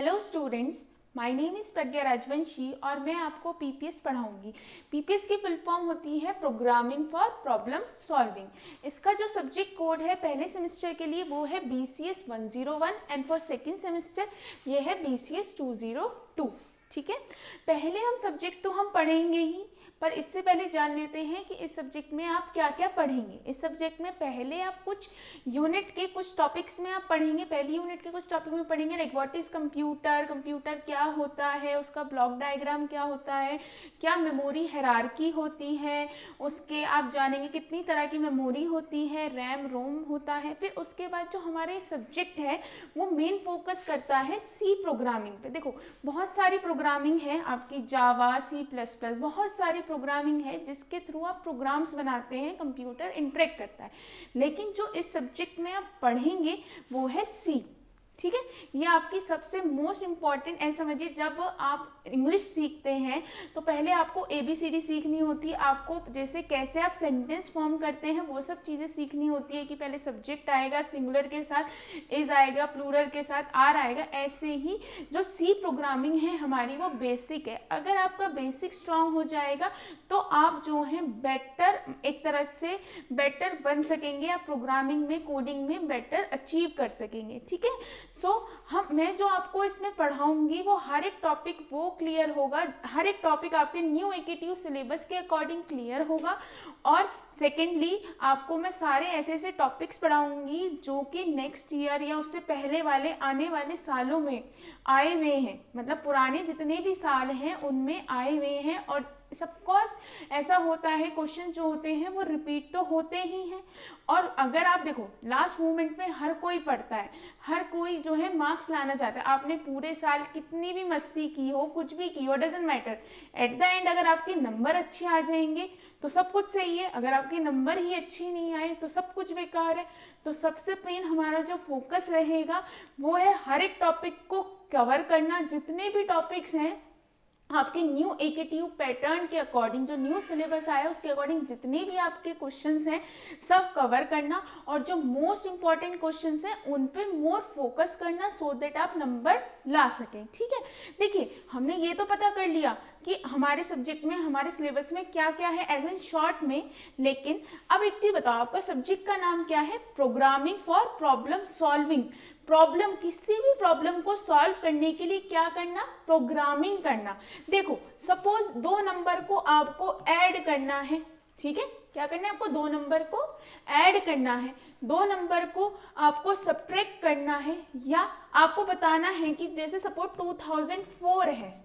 Hello students, my name is Pragya Rajvanshi और मैं आपको पीपीएस पढ़ाऊंगी। पीपीएस की फुल फॉर्म होती है प्रोग्रामिंग फॉर प्रॉब्लम सॉल्विंग। इसका जो सब्जेक्ट कोड है पहले सेमेस्टर के लिए वो है BCS 101 and for second semester ये है BCS 202। ठीक है, पहले हम सब्जेक्ट तो हम पढ़ेंगे ही, पर इससे पहले जान लेते हैं कि इस सब्जेक्ट में आप क्या क्या पढ़ेंगे। इस सब्जेक्ट में पहले आप कुछ यूनिट के कुछ टॉपिक्स में आप पढ़ेंगे। पहली यूनिट के कुछ टॉपिक में पढ़ेंगे like what is computer, computer क्या होता है, उसका ब्लॉक डायग्राम क्या होता है, क्या मेमोरी हायरार्की होती है, उसके आप जानेंगे कितनी तरह की मेमोरी होती है, रैम रोम होता है। फिर उसके बाद जो हमारे सब्जेक्ट है वो मेन फोकस करता है सी प्रोग्रामिंग पे। देखो बहुत सारी प्रोग्रामिंग है आपकी, जावा, C++, बहुत सारी प्रोग्रामिंग है जिसके थ्रू आप प्रोग्राम्स बनाते हैं, कंप्यूटर इंटरेक्ट करता है। लेकिन जो इस सब्जेक्ट में आप पढ़ेंगे वो है सी। ठीक है, ये आपकी सबसे मोस्ट इम्पॉर्टेंट, ऐसा समझिए जब आप इंग्लिश सीखते हैं तो पहले आपको ABCD सीखनी होती है। आपको जैसे कैसे आप सेंटेंस फॉर्म करते हैं वो सब चीज़ें सीखनी होती है कि पहले सब्जेक्ट आएगा, सिंगुलर के साथ इज आएगा, प्लूरल के साथ आर आएगा। ऐसे ही जो सी प्रोग्रामिंग है हमारी वो बेसिक है। अगर आपका बेसिक स्ट्रांग हो जाएगा तो आप जो है बेटर, एक तरह से बेटर बन सकेंगे, आप प्रोग्रामिंग में, कोडिंग में बेटर अचीव कर सकेंगे। ठीक है, मैं जो आपको इसमें पढ़ाऊंगी वो हर एक टॉपिक वो क्लियर होगा, हर एक टॉपिक आपके न्यू एकेटीव सिलेबस के अकॉर्डिंग क्लियर होगा। और सेकेंडली आपको मैं सारे ऐसे ऐसे टॉपिक्स पढ़ाऊंगी जो कि नेक्स्ट ईयर या उससे पहले वाले आने वाले सालों में आए हुए हैं, मतलब पुराने जितने भी साल हैं उनमें आए हुए हैं। और सबकोर्स ऐसा होता है, क्वेश्चन जो होते हैं वो रिपीट तो होते ही हैं। और अगर आप देखो लास्ट मोमेंट में हर कोई पढ़ता है, हर कोई जो है मार्क्स लाना चाहता है। आपने पूरे साल कितनी भी मस्ती की हो, कुछ भी की हो, doesn't matter, at the end अगर आपके नंबर अच्छे आ जाएंगे तो सब कुछ सही है। अगर आपके नंबर ही अच्छे नहीं आए तो सब कुछ बेकार है। तो सबसे मेन हमारा जो फोकस रहेगा वो है हर एक टॉपिक को कवर करना। जितने भी टॉपिक्स हैं आपके न्यू एकेटीव पैटर्न के अकॉर्डिंग, जो न्यू सिलेबस आया उसके अकॉर्डिंग जितने भी आपके क्वेश्चंस हैं सब कवर करना, और जो मोस्ट इंपॉर्टेंट क्वेश्चंस हैं उन पे मोर फोकस करना सो दैट आप नंबर ला सकें। ठीक है, देखिए हमने ये तो पता कर लिया कि हमारे सब्जेक्ट में, हमारे सिलेबस में क्या क्या है एज एन शॉर्ट में। लेकिन अब एक चीज बताओ, आपका सब्जेक्ट का नाम क्या है? Programming for problem solving. Problem, किसी भी प्रॉब्लम को सॉल्व करने के लिए क्या करना? प्रोग्रामिंग करना। देखो सपोज 2 नंबर को आपको ऐड करना है। ठीक है, क्या करना है? आपको 2 नंबर को ऐड करना है, 2 नंबर को आपको सब्ट्रैक्ट करना है, या आपको बताना है कि जैसे सपोज 2004 है,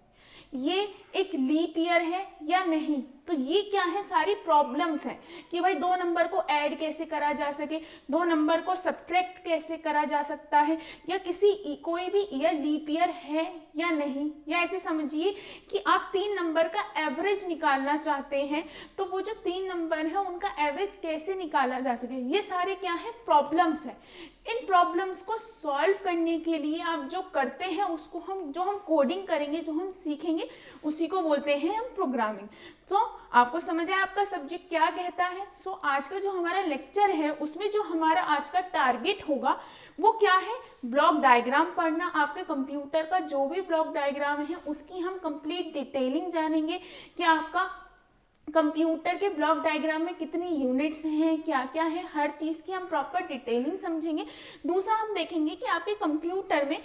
ये एक लीप ईयर है या नहीं। तो ये क्या है? सारी प्रॉब्लम्स हैं कि भाई 2 नंबर को ऐड कैसे करा जा सके, 2 नंबर को सब्ट्रैक्ट कैसे करा जा सकता है, या कोई भी ईयर लीप ईयर है या नहीं। या ऐसे समझिए कि आप 3 नंबर का एवरेज निकालना चाहते हैं, तो वो जो 3 नंबर है उनका एवरेज कैसे निकाला जा सके। ये सारे क्या है? प्रॉब्लम्स है। इन प्रॉब्लम्स को सॉल्व करने के लिए आप जो करते हैं उसको हम कोडिंग करेंगे, जो हम सीखेंगे उसी को बोलते हैं हम प्रोग्रामिंग। तो आपको समझ आया आपका सब्जेक्ट क्या कहता है। आज का जो हमारा लेक्चर है उसमें जो हमारा आज का टारगेट होगा वो क्या है? ब्लॉक डायग्राम पढ़ना। आपके कंप्यूटर का जो भी ब्लॉक डायग्राम है उसकी हम कंप्लीट डिटेलिंग जानेंगे कि आपका कंप्यूटर के ब्लॉक डायग्राम में कितनी यूनिट्स हैं, क्या क्या है, हर चीज़ की हम प्रॉपर डिटेलिंग समझेंगे। दूसरा हम देखेंगे कि आपके कंप्यूटर में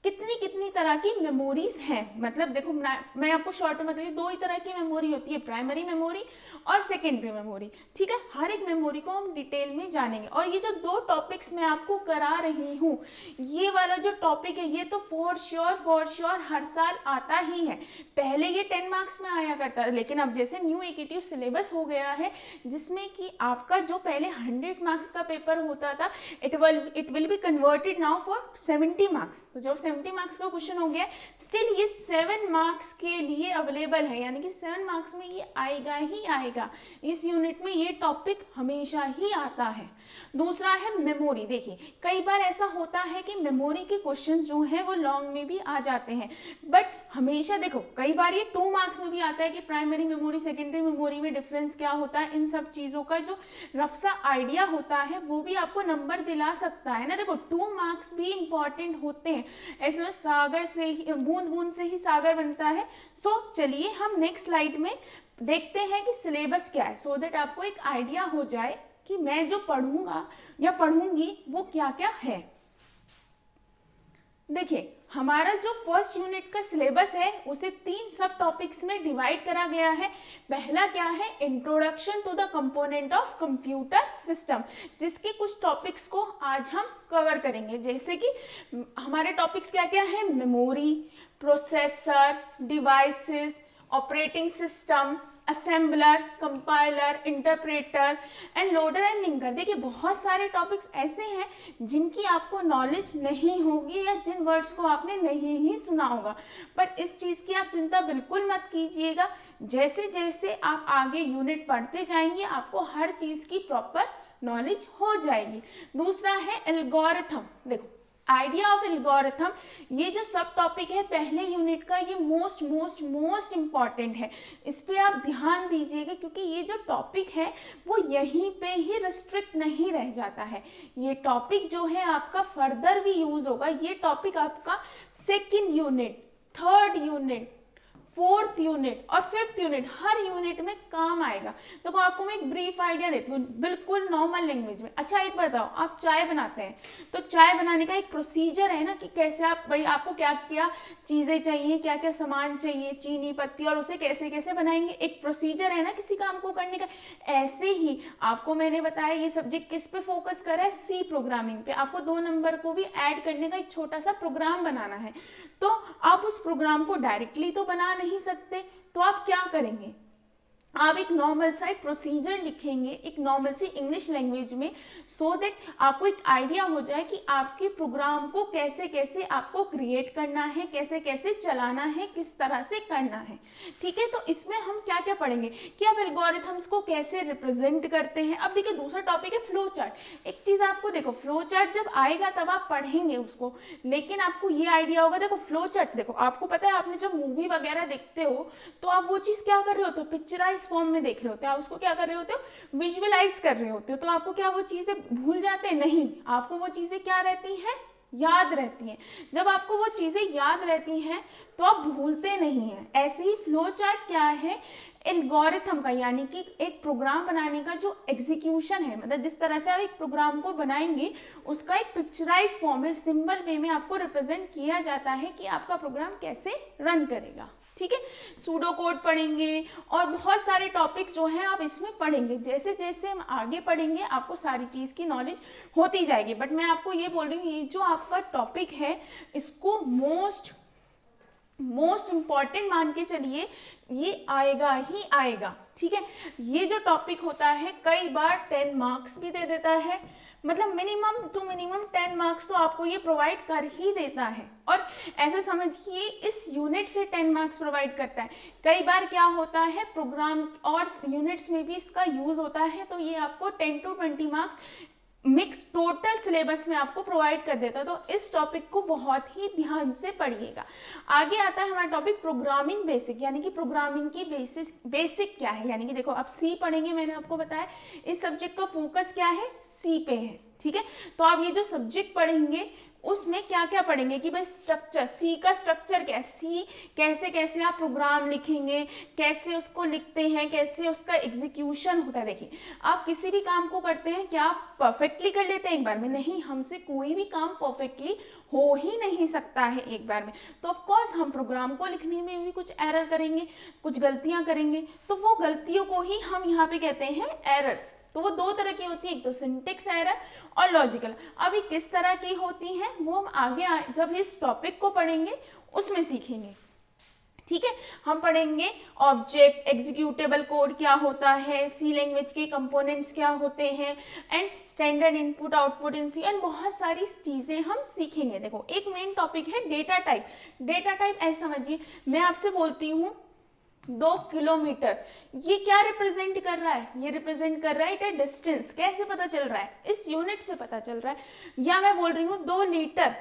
कितनी कितनी तरह की मेमोरीज हैं। मतलब देखो मैं आपको शॉर्ट में बताइए, 2 ही तरह की मेमोरी होती है, प्राइमरी मेमोरी और सेकेंडरी मेमोरी। ठीक है, हर एक मेमोरी को हम डिटेल में जानेंगे। और ये जो 2 टॉपिक्स मैं आपको करा रही हूँ, ये वाला जो टॉपिक है ये तो फॉर श्योर हर साल आता ही है। पहले ये 10 मार्क्स में आया करता था, लेकिन अब जैसे न्यू एकेटीव सिलेबस हो गया है जिसमें कि आपका जो पहले 100 मार्क्स का पेपर होता था, it will be converted now for 70 marks. तो जब 70 मार्क्स का क्वेश्चन हो गया, स्टिल ये 7 मार्क्स के लिए अवेलेबल है, यानी कि 7 मार्क्स में ये आएगा ही आएगा। इस यूनिट में ये टॉपिक हमेशा ही आता है। दूसरा है मेमोरी। देखिए कई बार ऐसा होता है कि मेमोरी के क्वेश्चंस जो हैं वो लॉन्ग में भी आ जाते हैं, बट हमेशा देखो कई बार ये 2 मार्क्स में भी आता है कि प्राइमरी मेमोरी सेकेंडरी मेमोरी में डिफरेंस क्या होता है। इन सब चीज़ों का जो रफ सा आइडिया होता है वो भी आपको नंबर दिला सकता है ना। देखो 2 मार्क्स भी इंपॉर्टेंट होते हैं। ऐसे में सागर से ही, बूंद बूंद से ही सागर बनता है। सो चलिए हम नेक्स्ट स्लाइड में देखते हैं कि सिलेबस क्या है, सो दैट आपको एक आइडिया हो जाए कि मैं जो पढ़ूंगा या पढ़ूंगी वो क्या क्या है। देखिए हमारा जो फर्स्ट यूनिट का सिलेबस है उसे 3 सब टॉपिक्स में डिवाइड करा गया है। पहला क्या है, introduction to the component of computer system, जिसके कुछ टॉपिक्स को आज हम कवर करेंगे। जैसे कि हमारे टॉपिक्स क्या क्या है, memory, processor, devices, operating system, assembler, compiler, interpreter end loader and linker. देखिए बहुत सारे टॉपिक्स ऐसे हैं जिनकी आपको नॉलेज नहीं होगी या जिन वर्ड्स को आपने नहीं ही सुना होगा, पर इस चीज़ की आप चिंता बिल्कुल मत कीजिएगा। जैसे जैसे आप आगे यूनिट पढ़ते जाएंगे आपको हर चीज़ की प्रॉपर नॉलेज हो जाएगी। दूसरा है एल्गोरिथम। देखो आइडिया ऑफ एल्गोरिथम, ये जो सब टॉपिक है पहले यूनिट का, ये मोस्ट इम्पॉर्टेंट है। इस पे आप ध्यान दीजिएगा क्योंकि ये जो टॉपिक है वो यहीं पे ही रिस्ट्रिक्ट नहीं रह जाता है। ये टॉपिक जो है आपका फर्दर भी यूज होगा। ये टॉपिक आपका second unit, third unit, fourth unit और फिफ्थ यूनिट, हर यूनिट में काम आएगा। देखो आपको मैं एक ब्रीफ आइडिया देती हूँ बिल्कुल नॉर्मल लैंग्वेज में। अच्छा एक बताओ, आप चाय बनाते हैं तो चाय बनाने का एक प्रोसीजर है ना कि कैसे आप, भाई आपको क्या क्या चीज़ें चाहिए, क्या क्या सामान चाहिए, चीनी, पत्ती, और उसे कैसे कैसे बनाएंगे, एक प्रोसीजर है ना किसी काम को करने का। ऐसे ही आपको मैंने बताया ये सब्जेक्ट किस पे फोकस कर रहा है, सी प्रोग्रामिंग पे। आपको 2 नंबर को भी ऐड करने का एक छोटा सा प्रोग्राम बनाना है, तो आप उस प्रोग्राम को डायरेक्टली तो बना नहीं सकते, तो आप क्या करेंगे, आप एक नॉर्मल सा एक प्रोसीजर लिखेंगे एक नॉर्मल सी इंग्लिश लैंग्वेज में, सो दैट आपको एक आइडिया हो जाए कि आपके प्रोग्राम को कैसे कैसे आपको क्रिएट करना है, कैसे कैसे चलाना है, किस तरह से करना है। ठीक है, तो इसमें हम क्या क्या पढ़ेंगे कि आप एल्गोरिथम्स को कैसे रिप्रेजेंट करते हैं। अब देखिए दूसरा टॉपिक है फ्लो चार्ट। एक चीज़ आपको देखो, फ्लो चार्ट जब आएगा तब आप पढ़ेंगे उसको, लेकिन आपको ये आइडिया होगा। देखो फ्लो चार्ट, देखो आपको पता है आपने जब मूवी वगैरह देखते हो तो आप वो चीज़ क्या कर रहे होते हो, पिक्चराइज फॉर्म में देख रहे होते हैं, आप उसको क्या कर रहे होते हो, विजुअलाइज कर रहे होते हो। तो आपको क्या वो चीजें भूल जाते हैं? नहीं, आपको वो चीजें क्या रहती हैं, याद रहती हैं। जब आपको वो चीजें याद रहती हैं तो आप भूलते नहीं हैं। ऐसे ही फ्लो चार्ट क्या है, एल्गोरिथम का, यानी कि एक प्रोग्राम बनाने का जो एग्जीक्यूशन है, मतलब जिस तरह से आप एक प्रोग्राम को बनाएंगे उसका एक पिक्चराइज फॉर्म है, सिंबल वे में आपको रिप्रेजेंट किया जाता है कि आपका प्रोग्राम कैसे रन करेगा। ठीक है, सूडो कोड पढ़ेंगे और बहुत सारे टॉपिक्स जो हैं आप इसमें पढ़ेंगे। जैसे जैसे हम आगे पढ़ेंगे आपको सारी चीज़ की नॉलेज होती जाएगी। बट मैं आपको ये बोल रही हूँ, ये जो आपका टॉपिक है इसको मोस्ट इम्पॉर्टेंट मान के चलिए, ये आएगा ही आएगा। ठीक है, ये जो टॉपिक होता है कई बार 10 मार्क्स भी दे देता है, मतलब मिनिमम टू मिनिमम 10 मार्क्स तो आपको ये प्रोवाइड कर ही देता है। और ऐसे समझिए इस यूनिट से 10 मार्क्स प्रोवाइड करता है। कई बार क्या होता है प्रोग्राम और यूनिट्स में भी इसका यूज होता है, तो ये आपको 10 to 20 marks mix total syllabus में आपको प्रोवाइड कर देता है। तो इस टॉपिक को बहुत ही ध्यान से पढ़िएगा। आगे आता है हमारा टॉपिक प्रोग्रामिंग बेसिक, यानी कि प्रोग्रामिंग की बेसिक क्या है। यानी कि देखो आप सी पढ़ेंगे, मैंने आपको बताया इस सब्जेक्ट का फोकस क्या है, सी पे है। ठीक है, तो आप ये जो सब्जेक्ट पढ़ेंगे उसमें क्या क्या पढ़ेंगे कि भाई स्ट्रक्चर, सी का स्ट्रक्चर क्या है, सी कैसे कैसे आप प्रोग्राम लिखेंगे, कैसे उसको लिखते हैं, कैसे उसका एग्जीक्यूशन होता है। देखिए आप किसी भी काम को करते हैं, क्या आप परफेक्टली कर लेते हैं एक बार में? नहीं, हमसे कोई भी काम परफेक्टली हो ही नहीं सकता है एक बार में। तो ऑफ कोर्स हम प्रोग्राम को लिखने में भी कुछ एरर करेंगे, कुछ गलतियां करेंगे, तो वो गलतियों को ही हम यहाँ पे कहते हैं एरर्स। तो वो 2 तरह की होती है, एक तो सिंटेक्स एरर और लॉजिकल। अभी किस तरह की होती हैं वो हम आगे जब इस टॉपिक को पढ़ेंगे उसमें सीखेंगे। ठीक है, हम पढ़ेंगे ऑब्जेक्ट, एग्जीक्यूटेबल कोड क्या होता है, सी लैंग्वेज के कंपोनेंट्स क्या होते हैं, and standard input output in C, and बहुत सारी चीजें हम सीखेंगे। देखो एक मेन टॉपिक है डेटा टाइप। डेटा टाइप ऐसे समझिए, मैं आपसे बोलती हूँ 2 किलोमीटर, ये क्या रिप्रेजेंट कर रहा है, ये रिप्रेजेंट कर रहा है इट डिस्टेंस। कैसे पता चल रहा है, इस यूनिट से पता चल रहा है। या मैं बोल रही हूँ 2 लीटर,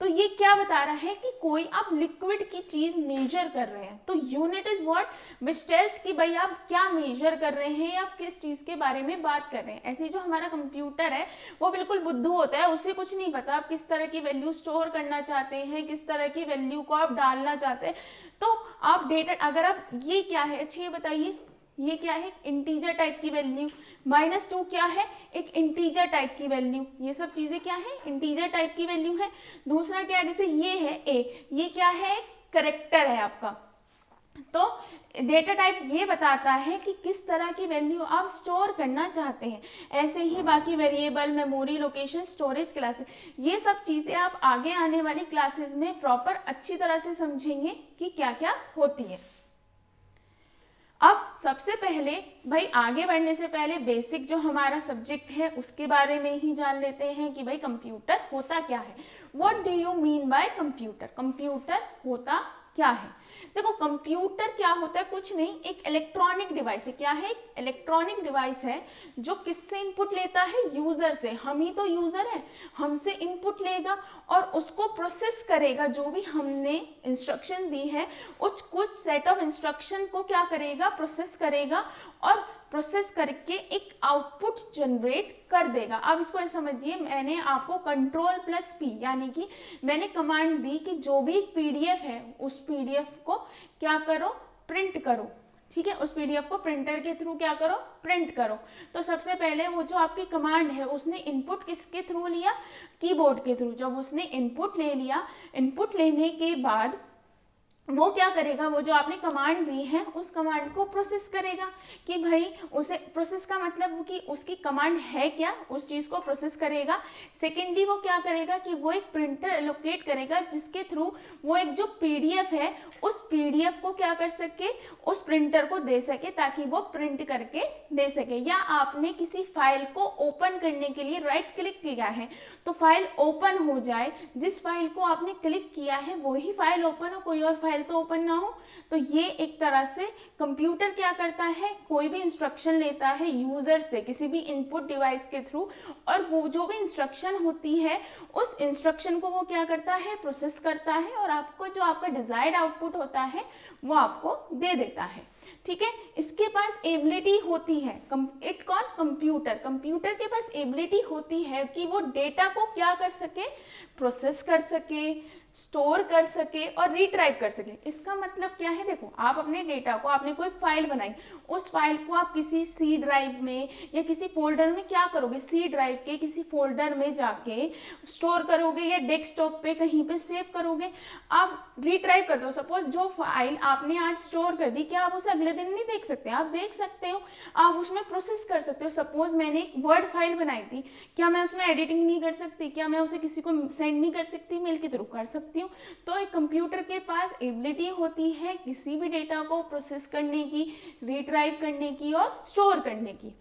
तो ये क्या बता रहा है कि कोई आप लिक्विड की चीज मेजर कर रहे हैं, तो unit is what which tells कि भाई आप क्या मेजर कर रहे हैं, आप किस चीज के बारे में बात कर रहे हैं। ऐसे जो हमारा कंप्यूटर है वो बिल्कुल बुद्धू होता है, उसे कुछ नहीं पता आप किस तरह की वैल्यू स्टोर करना चाहते हैं, किस तरह की वैल्यू को आप डालना चाहते हैं। तो आप डेटा, अगर आप, ये क्या है, अच्छा ये बताइए, ये क्या है, इंटीजर टाइप की वैल्यू, -2 क्या है, एक इंटीजर टाइप की वैल्यू, ये सब चीजें क्या है, इंटीजर टाइप की वैल्यू है। दूसरा क्या है, जैसे ये है ए, ये क्या है, कैरेक्टर है आपका। तो डेटा टाइप ये बताता है कि किस तरह की वैल्यू आप स्टोर करना चाहते हैं। ऐसे ही बाकी variable, memory, location, storage classes, ये सब चीजें आप आगे आने वाली क्लासेस में प्रॉपर अच्छी तरह से समझेंगे कि क्या क्या होती है। अब सबसे पहले भाई आगे बढ़ने से पहले बेसिक जो हमारा सब्जेक्ट है उसके बारे में ही जान लेते हैं कि भाई कंप्यूटर होता क्या है। What do you mean by computer, computer होता क्या है। देखो कंप्यूटर क्या होता है, कुछ नहीं, एक इलेक्ट्रॉनिक डिवाइस है। क्या है, इलेक्ट्रॉनिक डिवाइस है जो किससे इनपुट लेता है, यूजर से। हम ही तो यूजर है, हमसे इनपुट लेगा और उसको प्रोसेस करेगा। जो भी हमने इंस्ट्रक्शन दी है उस कुछ सेट ऑफ इंस्ट्रक्शन को क्या करेगा, प्रोसेस करेगा और प्रोसेस करके एक आउटपुट जनरेट कर देगा। अब इसको ऐसे समझिए, मैंने आपको Ctrl+P यानी कि मैंने कमांड दी कि जो भी पीडीएफ है उस पीडीएफ को क्या करो, प्रिंट करो। ठीक है, उस पीडीएफ को प्रिंटर के थ्रू क्या करो, प्रिंट करो। तो सबसे पहले वो जो आपकी कमांड है उसने इनपुट किसके थ्रू लिया, कीबोर्ड के थ्रू। जब उसने इनपुट ले लिया, इनपुट लेने के बाद वो क्या करेगा, वो जो आपने कमांड दी है उस कमांड को प्रोसेस करेगा कि भाई उसे, प्रोसेस का मतलब वो कि उसकी कमांड है क्या, उस चीज को प्रोसेस करेगा। सेकेंडली वो क्या करेगा कि वो एक प्रिंटर एलोकेट करेगा जिसके थ्रू वो एक जो पीडीएफ है उस पीडीएफ को क्या कर सके, उस प्रिंटर को दे सके ताकि वो प्रिंट करके दे सके। या आपने किसी फाइल को ओपन करने के लिए राइट क्लिक किया है तो फाइल ओपन हो जाए, जिस फाइल को आपने क्लिक किया है वही फाइल ओपन हो, कोई और फाइल तो ओपन ना हो। तो ये एक तरह से कंप्यूटर क्या करता है, कोई भी इंस्ट्रक्शन लेता है यूजर से किसी भी इनपुट डिवाइस के थ्रू और वो जो भी इंस्ट्रक्शन होती है उस इंस्ट्रक्शन को वो क्या करता है, प्रोसेस करता है और आपको जो आपका डिजायर्ड आउटपुट होता है वो आपको दे देता है। ठीक है, इसके पास एबिलिटी होती है, इट कौन, कंप्यूटर, कंप्यूटर के पास एबिलिटी होती है कि वो डेटा को क्या कर सके, प्रोसेस कर सके, स्टोर कर सके और रिट्राइव कर सके। इसका मतलब क्या है, देखो आप अपने डेटा को, आपने कोई फाइल बनाई, उस फाइल को आप किसी सी ड्राइव में या किसी फोल्डर में क्या करोगे, सी ड्राइव के किसी फोल्डर में जाके स्टोर करोगे या डेस्कटॉप पे कहीं पे सेव करोगे। आप रिट्राइव करते हो, सपोज जो फाइल आपने आज स्टोर कर दी, क्या आप उसे अगले दिन नहीं देख सकते, आप देख सकते हो, आप उसमें प्रोसेस कर सकते हो। सपोज मैंने एक वर्ड फाइल बनाई थी, क्या मैं उसमें एडिटिंग नहीं कर सकती, क्या मैं उसे किसी को सेंड नहीं कर सकती, मेल के थ्रू कर सकती हूँ। तो एक कंप्यूटर के पास एबिलिटी होती है किसी भी डेटा को प्रोसेस करने की, रिट्राइव करने की और स्टोर करने की।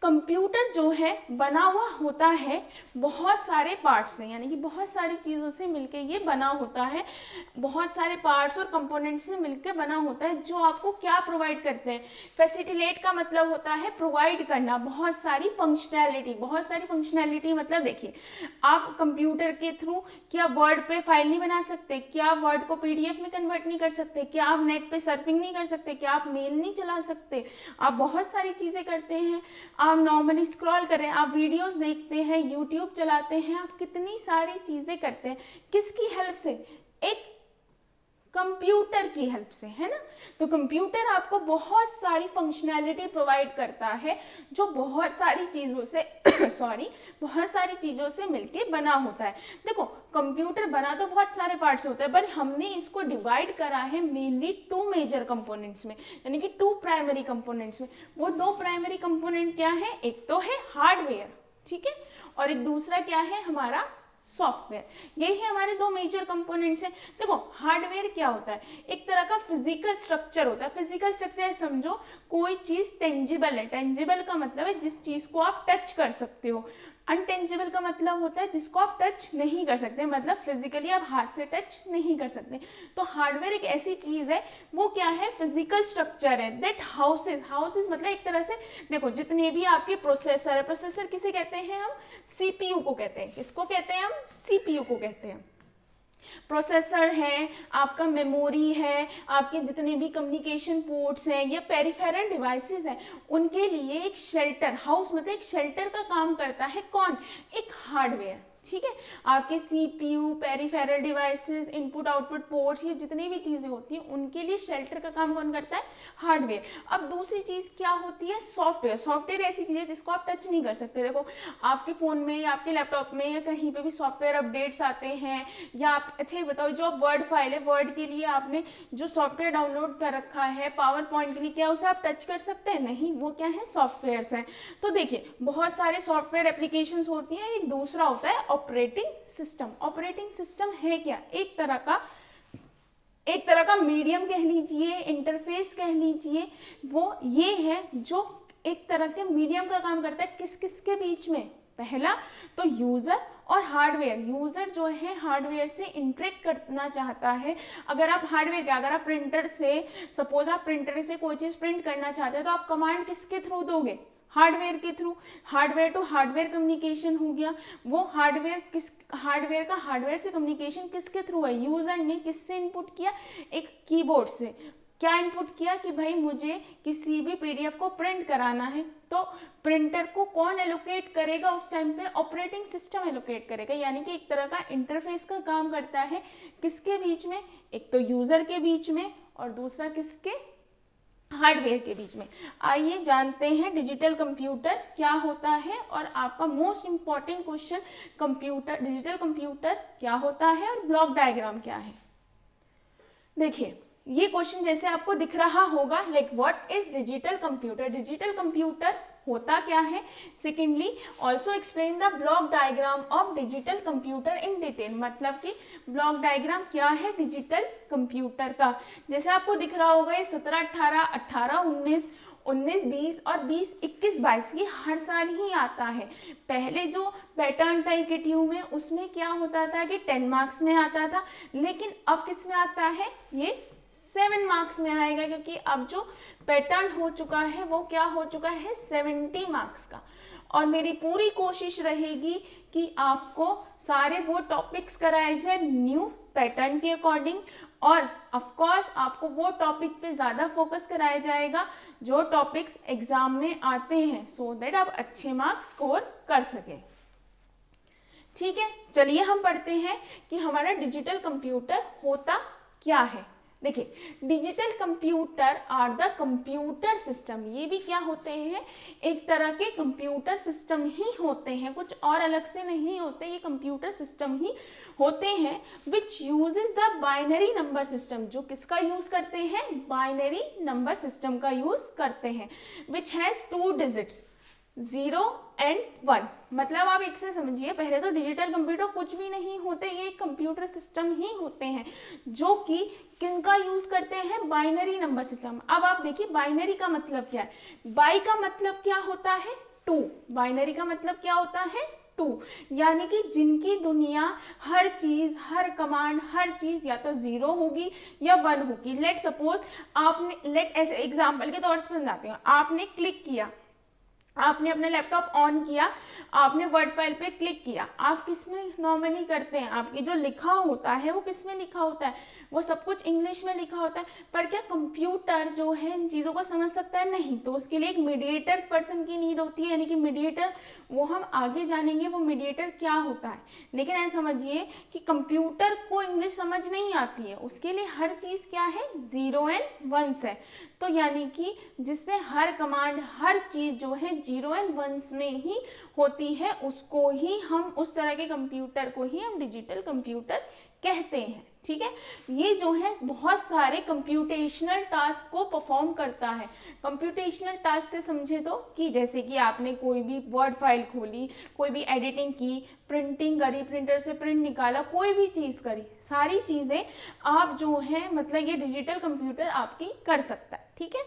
कंप्यूटर जो है बना हुआ होता है बहुत सारे पार्ट्स से, यानी कि बहुत सारी चीज़ों से मिलके ये बना होता है, बहुत सारे पार्ट्स और कंपोनेंट्स से मिलके बना होता है जो आपको क्या प्रोवाइड करते हैं, फैसिलिटेट का मतलब होता है प्रोवाइड करना, बहुत सारी फंक्शनैलिटी। बहुत सारी फंक्शनैलिटी मतलब देखिए, आप कंप्यूटर के थ्रू क्या वर्ड पे फाइल नहीं बना सकते, क्या वर्ड को पीडीएफ में कन्वर्ट नहीं कर सकते, क्या आप नेट पे सर्फिंग नहीं कर सकते, क्या आप मेल नहीं चला सकते, आप बहुत सारी चीज़ें करते हैं। आप नॉर्मली स्क्रॉल कर रहे हैं, आप वीडियोस देखते हैं, यूट्यूब चलाते हैं, आप कितनी सारी चीजें करते हैं, किसकी हेल्प से, एक कंप्यूटर की हेल्प से, है ना। तो कंप्यूटर आपको बहुत सारी फंक्शनैलिटी प्रोवाइड करता है जो बहुत सारी चीजों से बहुत सारी चीजों से मिलके बना होता है। देखो कंप्यूटर बना तो बहुत सारे पार्ट्स होते हैं, पर हमने इसको डिवाइड करा है मेनली 2 मेजर कंपोनेंट्स में, यानी कि 2 प्राइमरी कंपोनेंट्स में। वो 2 प्राइमरी कंपोनेंट क्या है, एक तो है हार्डवेयर, ठीक है, और एक दूसरा क्या है हमारा सॉफ्टवेयर। यही हमारे 2 मेजर कंपोनेंट्स हैं। देखो हार्डवेयर क्या होता है, एक तरह का फिजिकल स्ट्रक्चर होता है। फिजिकल स्ट्रक्चर समझो कोई चीज टेंजिबल है, टेंजिबल का मतलब है जिस चीज को आप टच कर सकते हो। अनटेंजिबल का मतलब होता है जिसको आप टच नहीं कर सकते, मतलब फिजिकली आप हाथ से टच नहीं कर सकते। तो हार्डवेयर एक ऐसी चीज है, वो क्या है, फिजिकल स्ट्रक्चर है दैट हाउसेज मतलब एक तरह से देखो जितने भी आपके प्रोसेसर है, प्रोसेसर किसे कहते हैं हम, सीपीयू को कहते हैं। किसको कहते हैं हम, सीपीयू को कहते हैं। प्रोसेसर है, आपका मेमोरी है, आपके जितने भी कम्युनिकेशन पोर्ट्स हैं या पेरिफेरल डिवाइसेस हैं, उनके लिए एक शेल्टर, हाउस मतलब एक शेल्टर का काम करता है कौन, एक हार्डवेयर। ठीक है, आपके CPU, peripheral devices, input output ports, ये जितनी भी चीजें होती हैं उनके लिए शेल्टर का काम कौन करता है, हार्डवेयर। अब दूसरी चीज क्या होती है, सॉफ्टवेयर। सॉफ्टवेयर ऐसी चीज है जिसको आप टच नहीं कर सकते। देखो आपके फोन में या आपके लैपटॉप में या कहीं पे भी सॉफ्टवेयर अपडेट्स आते हैं, या आप अच्छा बताओ जो वर्ड फाइल है, वर्ड के लिए आपने जो सॉफ्टवेयर डाउनलोड कर रखा है पावर पॉइंट के लिए, क्या उसे आप टच कर सकते हैं, नहीं, वो क्या है, सॉफ्टवेयर हैं। तो देखिए बहुत सारे सॉफ्टवेयर एप्लीकेशन होती हैं। एक दूसरा होता है ऑपरेटिंग सिस्टम। ऑपरेटिंग सिस्टम है क्या, एक तरह का मीडियम कह लीजिए, इंटरफेस कह लीजिए, वो ये है जो एक तरह के मीडियम का काम करता है किस किस के बीच में, पहला तो यूजर और हार्डवेयर। यूजर जो है हार्डवेयर से इंटरेक्ट करना चाहता है। अगर आप हार्डवेयर क्या, अगर आप प्रिंटर से, सपोज आप प्रिंटर से कोई चीज प्रिंट करना चाहते हो तो आप कमांड किसके थ्रू दोगे, हार्डवेयर के through. Hardware to hardware communication हो गया। वो हार्डवेयर का हार्डवेयर से कम्युनिकेशन किसके थ्रू है, यूजर ने किससे इनपुट किया, एक कीबोर्ड से। क्या इनपुट किया कि भाई मुझे किसी भी पीडीएफ को प्रिंट कराना है, तो प्रिंटर को कौन एलोकेट करेगा उस टाइम पे, ऑपरेटिंग सिस्टम एलोकेट करेगा। यानी कि एक तरह का इंटरफेस का काम करता है किसके बीच में, एक तो यूजर के बीच में और दूसरा किसके, हार्डवेयर के बीच में। आइए जानते हैं डिजिटल कंप्यूटर क्या होता है, और आपका most important question, computer, digital computer क्या होता है और ब्लॉक डायग्राम क्या है। देखिए ये क्वेश्चन जैसे आपको दिख रहा होगा, like what is digital computer, digital computer होता क्या है। Secondly also explain the block diagram of digital computer in detail, मतलब कि ब्लॉक डायग्राम क्या है डिजिटल कंप्यूटर का। जैसे आपको दिख रहा होगा ये 17, 18, 18, 19, 19, 20 और 20, 21, 22 ये हर साल ही आता है। पहले जो पैटर्न था केटीयू में उसमें क्या होता था कि 10 मार्क्स में आता था, लेकिन अब किस में आता है, ये 7 मार्क्स में आएगा, क्योंकि अब जो पैटर्न हो चुका है वो क्या हो चुका है, 70 मार्क्स का। और मेरी पूरी कोशिश रहेगी कि आपको सारे वो टॉपिक्स कराए जाए न्यू पैटर्न के अकॉर्डिंग, और ऑफ कोर्स आपको वो टॉपिक पे ज़्यादा फोकस कराया जाएगा जो टॉपिक्स एग्जाम में आते हैं, सो दैट आप अच्छे मार्क्स स्कोर कर सकें। ठीक है, चलिए हम पढ़ते हैं कि हमारा डिजिटल कंप्यूटर होता क्या है। देखिए digital computer are the computer system, ये भी क्या होते हैं, एक तरह के कंप्यूटर सिस्टम ही होते हैं, कुछ और अलग से नहीं होते, ये कंप्यूटर सिस्टम ही होते हैं which uses the binary number system, जो किसका यूज करते हैं, बाइनरी नंबर सिस्टम का यूज करते हैं, विच हैज 2 डिजिट्स 0 and 1। मतलब आप एक से समझिए, पहले तो डिजिटल कंप्यूटर कुछ भी नहीं होते, ये कंप्यूटर सिस्टम ही होते हैं जो कि किनका यूज करते हैं, बाइनरी नंबर सिस्टम। अब आप देखिए बाइनरी का मतलब क्या है, बाई का मतलब क्या होता है, 2, बाइनरी का मतलब क्या होता है, 2, यानी कि जिनकी दुनिया हर चीज, हर कमांड, हर चीज या तो 0 होगी या 1 होगी। लेट सपोज आपने, लेट ऐसे एग्जाम्पल के तौर पर समझाते हैं, आपने क्लिक किया, आपने अपने लैपटॉप ऑन किया, आपने वर्ड फाइल पे क्लिक किया, आप किस में नॉर्मली करते हैं, आपकी जो लिखा होता है वो किस में लिखा होता है, वो सब कुछ इंग्लिश में लिखा होता है। पर क्या कंप्यूटर जो है इन चीज़ों को समझ सकता है, नहीं, तो उसके लिए एक मीडिएटर पर्सन की नीड होती है, यानी कि मीडिएटर, वो हम आगे जानेंगे वो मीडिएटर क्या होता है। लेकिन ऐसा समझिए कि कंप्यूटर को इंग्लिश समझ नहीं आती है, उसके लिए हर चीज़ क्या है, 0 and 1 है। तो यानी कि जिसमें हर कमांड, हर चीज़ जो है 0 and 1 में ही होती है, उसको ही हम, उस तरह के कंप्यूटर को ही हम डिजिटल कंप्यूटर कहते हैं। ठीक है, ये जो है बहुत सारे कंप्यूटेशनल टास्क को परफॉर्म करता है। कंप्यूटेशनल टास्क से समझे तो कि जैसे कि आपने कोई भी वर्ड फाइल खोली, कोई भी एडिटिंग की, प्रिंटिंग करी, प्रिंटर से प्रिंट निकाला, कोई भी चीज़ करी, सारी चीज़ें आप जो है मतलब ये डिजिटल कंप्यूटर आपकी कर सकता है। ठीक है,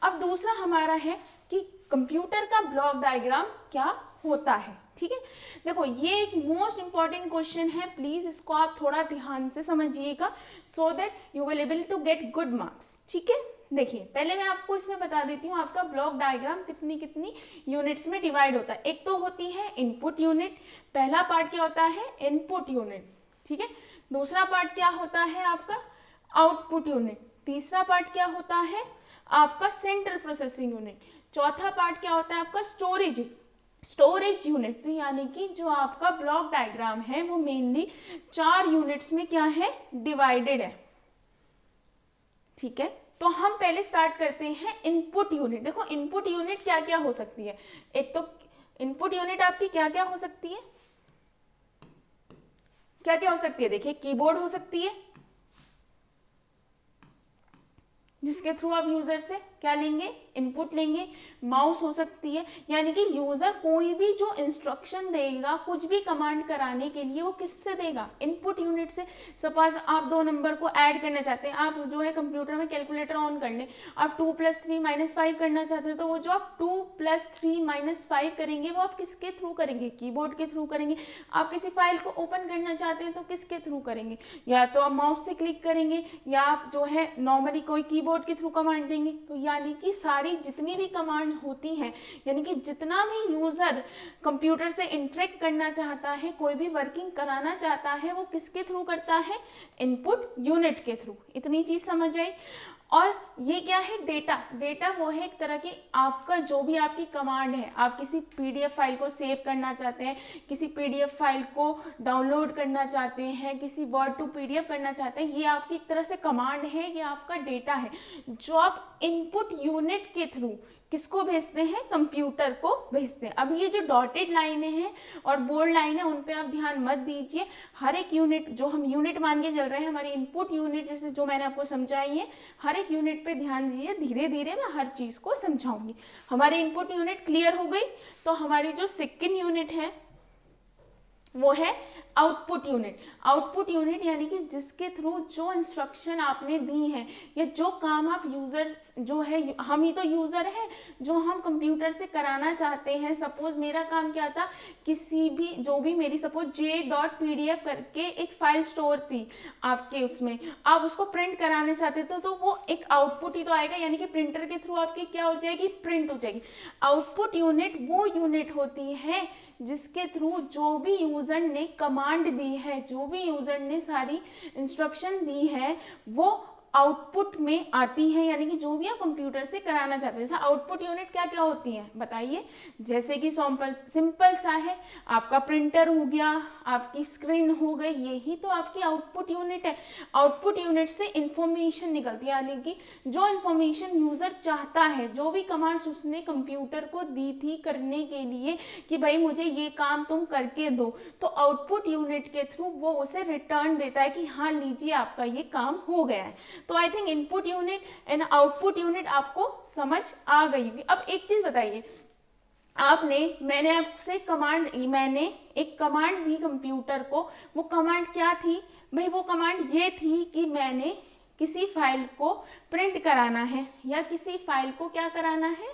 अब दूसरा हमारा है कि कंप्यूटर का ब्लॉक डायग्राम क्या होता है। ठीक है, देखो ये एक मोस्ट इंपॉर्टेंट क्वेश्चन है, प्लीज इसको आप थोड़ा ध्यान से समझिएगा so that you will able to get good marks. ठीक है, देखिए पहले मैं आपको इसमें बता देती हूँ आपका ब्लॉक डायग्राम कितनी कितनी यूनिट्स में डिवाइड होता है। एक तो होती है इनपुट यूनिट, पहला पार्ट क्या होता है इनपुट यूनिट। ठीक है, दूसरा पार्ट क्या होता है आपका आउटपुट यूनिट, तीसरा पार्ट क्या होता है आपका सेंट्रल प्रोसेसिंग यूनिट, चौथा पार्ट क्या होता है आपका स्टोरेज यूनिट। तो यानी कि जो आपका ब्लॉक डायग्राम है वो मेनली 4 यूनिट्स में क्या है डिवाइडेड है। ठीक है, तो हम पहले स्टार्ट करते हैं इनपुट यूनिट। देखो इनपुट यूनिट क्या क्या हो सकती है, एक तो इनपुट यूनिट आपकी क्या क्या हो सकती है, क्या क्या हो सकती है, देखिए कीबोर्ड हो सकती है जिसके थ्रू आप यूजर से क्या लेंगे इनपुट लेंगे, माउस हो सकती है, यानी कि यूजर कोई भी जो इंस्ट्रक्शन देगा कुछ भी कमांड कराने के लिए वो किससे देगा इनपुट यूनिट से। सपोज आप 2 नंबर को ऐड करना चाहते हैं, आप जो है कंप्यूटर में कैलकुलेटर ऑन कर लें, आप 2 + 3 - 5 करना चाहते हैं, तो वो जो आप 2 + 3 - 5 करेंगे वो आप किसके थ्रू करेंगे कीबोर्ड के थ्रू करेंगे। आप किसी फाइल को ओपन करना चाहते हैं तो किसके थ्रू करेंगे, या तो आप माउस से क्लिक करेंगे या आप जो है नॉर्मली कोई कीबोर्ड के थ्रू कमांड देंगे। तो यानी कि सारी जितनी भी कमांड होती हैं, यानी कि जितना भी यूजर कंप्यूटर से इंटरेक्ट करना चाहता है, कोई भी वर्किंग कराना चाहता है, वो किसके थ्रू करता है इनपुट यूनिट के थ्रू। इतनी चीज समझ आई। और ये क्या है डेटा वो है एक तरह की आपका जो भी आपकी कमांड है, आप किसी पीडीएफ फाइल को सेव करना चाहते हैं, किसी पीडीएफ फाइल को डाउनलोड करना चाहते हैं, किसी वर्ड टू पीडीएफ करना चाहते हैं, ये आपकी एक तरह से कमांड है, ये आपका डेटा है जो आप इनपुट यूनिट के थ्रू किसको भेजते हैं कंप्यूटर को भेजते हैं। अब ये जो डॉटेड लाइनें हैं और बोल्ड लाइन है उन पे आप ध्यान मत दीजिए, हर एक यूनिट जो हम यूनिट मान के चल रहे हैं हमारी इनपुट यूनिट जैसे जो मैंने आपको समझाई है, हर एक यूनिट पे ध्यान दीजिए, धीरे धीरे मैं हर चीज को समझाऊंगी। हमारी इनपुट यूनिट क्लियर हो गई, तो हमारी जो सेकेंड यूनिट है वो है आउटपुट यूनिट यानी कि जिसके थ्रू जो इंस्ट्रक्शन आपने दी है या जो काम आप यूजर जो है, हम ही तो यूजर हैं जो हम कंप्यूटर से कराना चाहते हैं। सपोज मेरा काम क्या था, किसी भी जो भी मेरी सपोज j.pdf करके एक फाइल स्टोर थी आपके, उसमें आप उसको प्रिंट कराने चाहते थे तो वो एक आउटपुट ही तो आएगा, यानी कि प्रिंटर के थ्रू आपकी क्या हो जाएगी प्रिंट हो जाएगी। आउटपुट यूनिट वो यूनिट होती है जिसके थ्रू जो भी यूजर ने कमांड दी है, जो भी यूजर ने सारी इंस्ट्रक्शन दी है वो आउटपुट में आती है, यानी कि जो भी आप कंप्यूटर से कराना चाहते हैं। जैसे आउटपुट यूनिट क्या क्या होती है बताइए, जैसे कि सिंपल सा है, आपका प्रिंटर हो गया, आपकी स्क्रीन हो गई, यही तो आपकी आउटपुट यूनिट है। आउटपुट यूनिट से इंफॉर्मेशन निकलती है, यानी कि जो इंफॉर्मेशन यूजर चाहता है, जो भी कमांड्स उसने कंप्यूटर को दी थी करने के लिए कि भाई मुझे ये काम तुम करके दो, तो आउटपुट यूनिट के थ्रू वो उसे रिटर्न देता है कि हाँ लीजिए आपका ये काम हो गया है। तो I think input unit and output unit आपको समझ आ गई होगी। अब एक चीज बताइए, मैंने एक कमांड दी कंप्यूटर को, वो कमांड क्या थी भाई, वो कमांड ये थी कि मैंने किसी फाइल को प्रिंट कराना है या किसी फाइल को क्या कराना है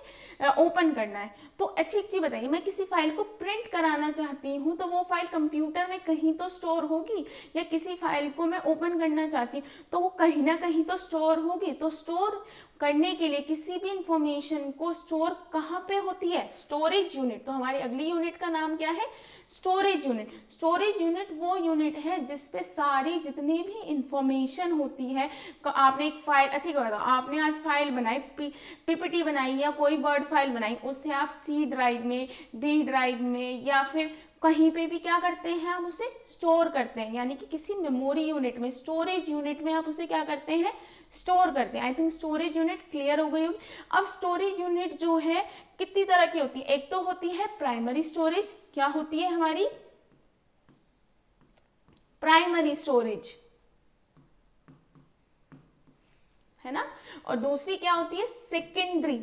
ओपन करना है। तो अच्छी एक चीज बताइए, मैं किसी फाइल को प्रिंट कराना चाहती हूँ तो वो फाइल कंप्यूटर में कहीं तो स्टोर होगी, या किसी फाइल को मैं ओपन करना चाहती हूँ तो वो कहीं ना कहीं तो स्टोर होगी। तो स्टोर करने के लिए किसी भी इंफॉर्मेशन को स्टोर कहाँ पे होती है स्टोरेज यूनिट। तो हमारी अगली यूनिट का नाम क्या है स्टोरेज यूनिट वो यूनिट है जिसपे सारी जितनी भी इंफॉर्मेशन होती है। आपने एक फाइल, अच्छी बात, आपने आज फाइल बनाई, पीपीटी बनाई या कोई वर्ड फाइल बनाई, उससे आप सी ड्राइव में, डी ड्राइव में या फिर कहीं पे भी क्या करते हैं हम उसे स्टोर करते हैं, यानी कि किसी मेमोरी यूनिट में, स्टोरेज यूनिट में आप उसे क्या करते हैं स्टोर करते हैं। I think storage unit clear हो गई होगी। अब स्टोरेज यूनिट जो है कितनी तरह की होती है, एक तो होती है प्राइमरी स्टोरेज, क्या होती है हमारी प्राइमरी स्टोरेज, है ना, और दूसरी क्या होती है सेकेंडरी।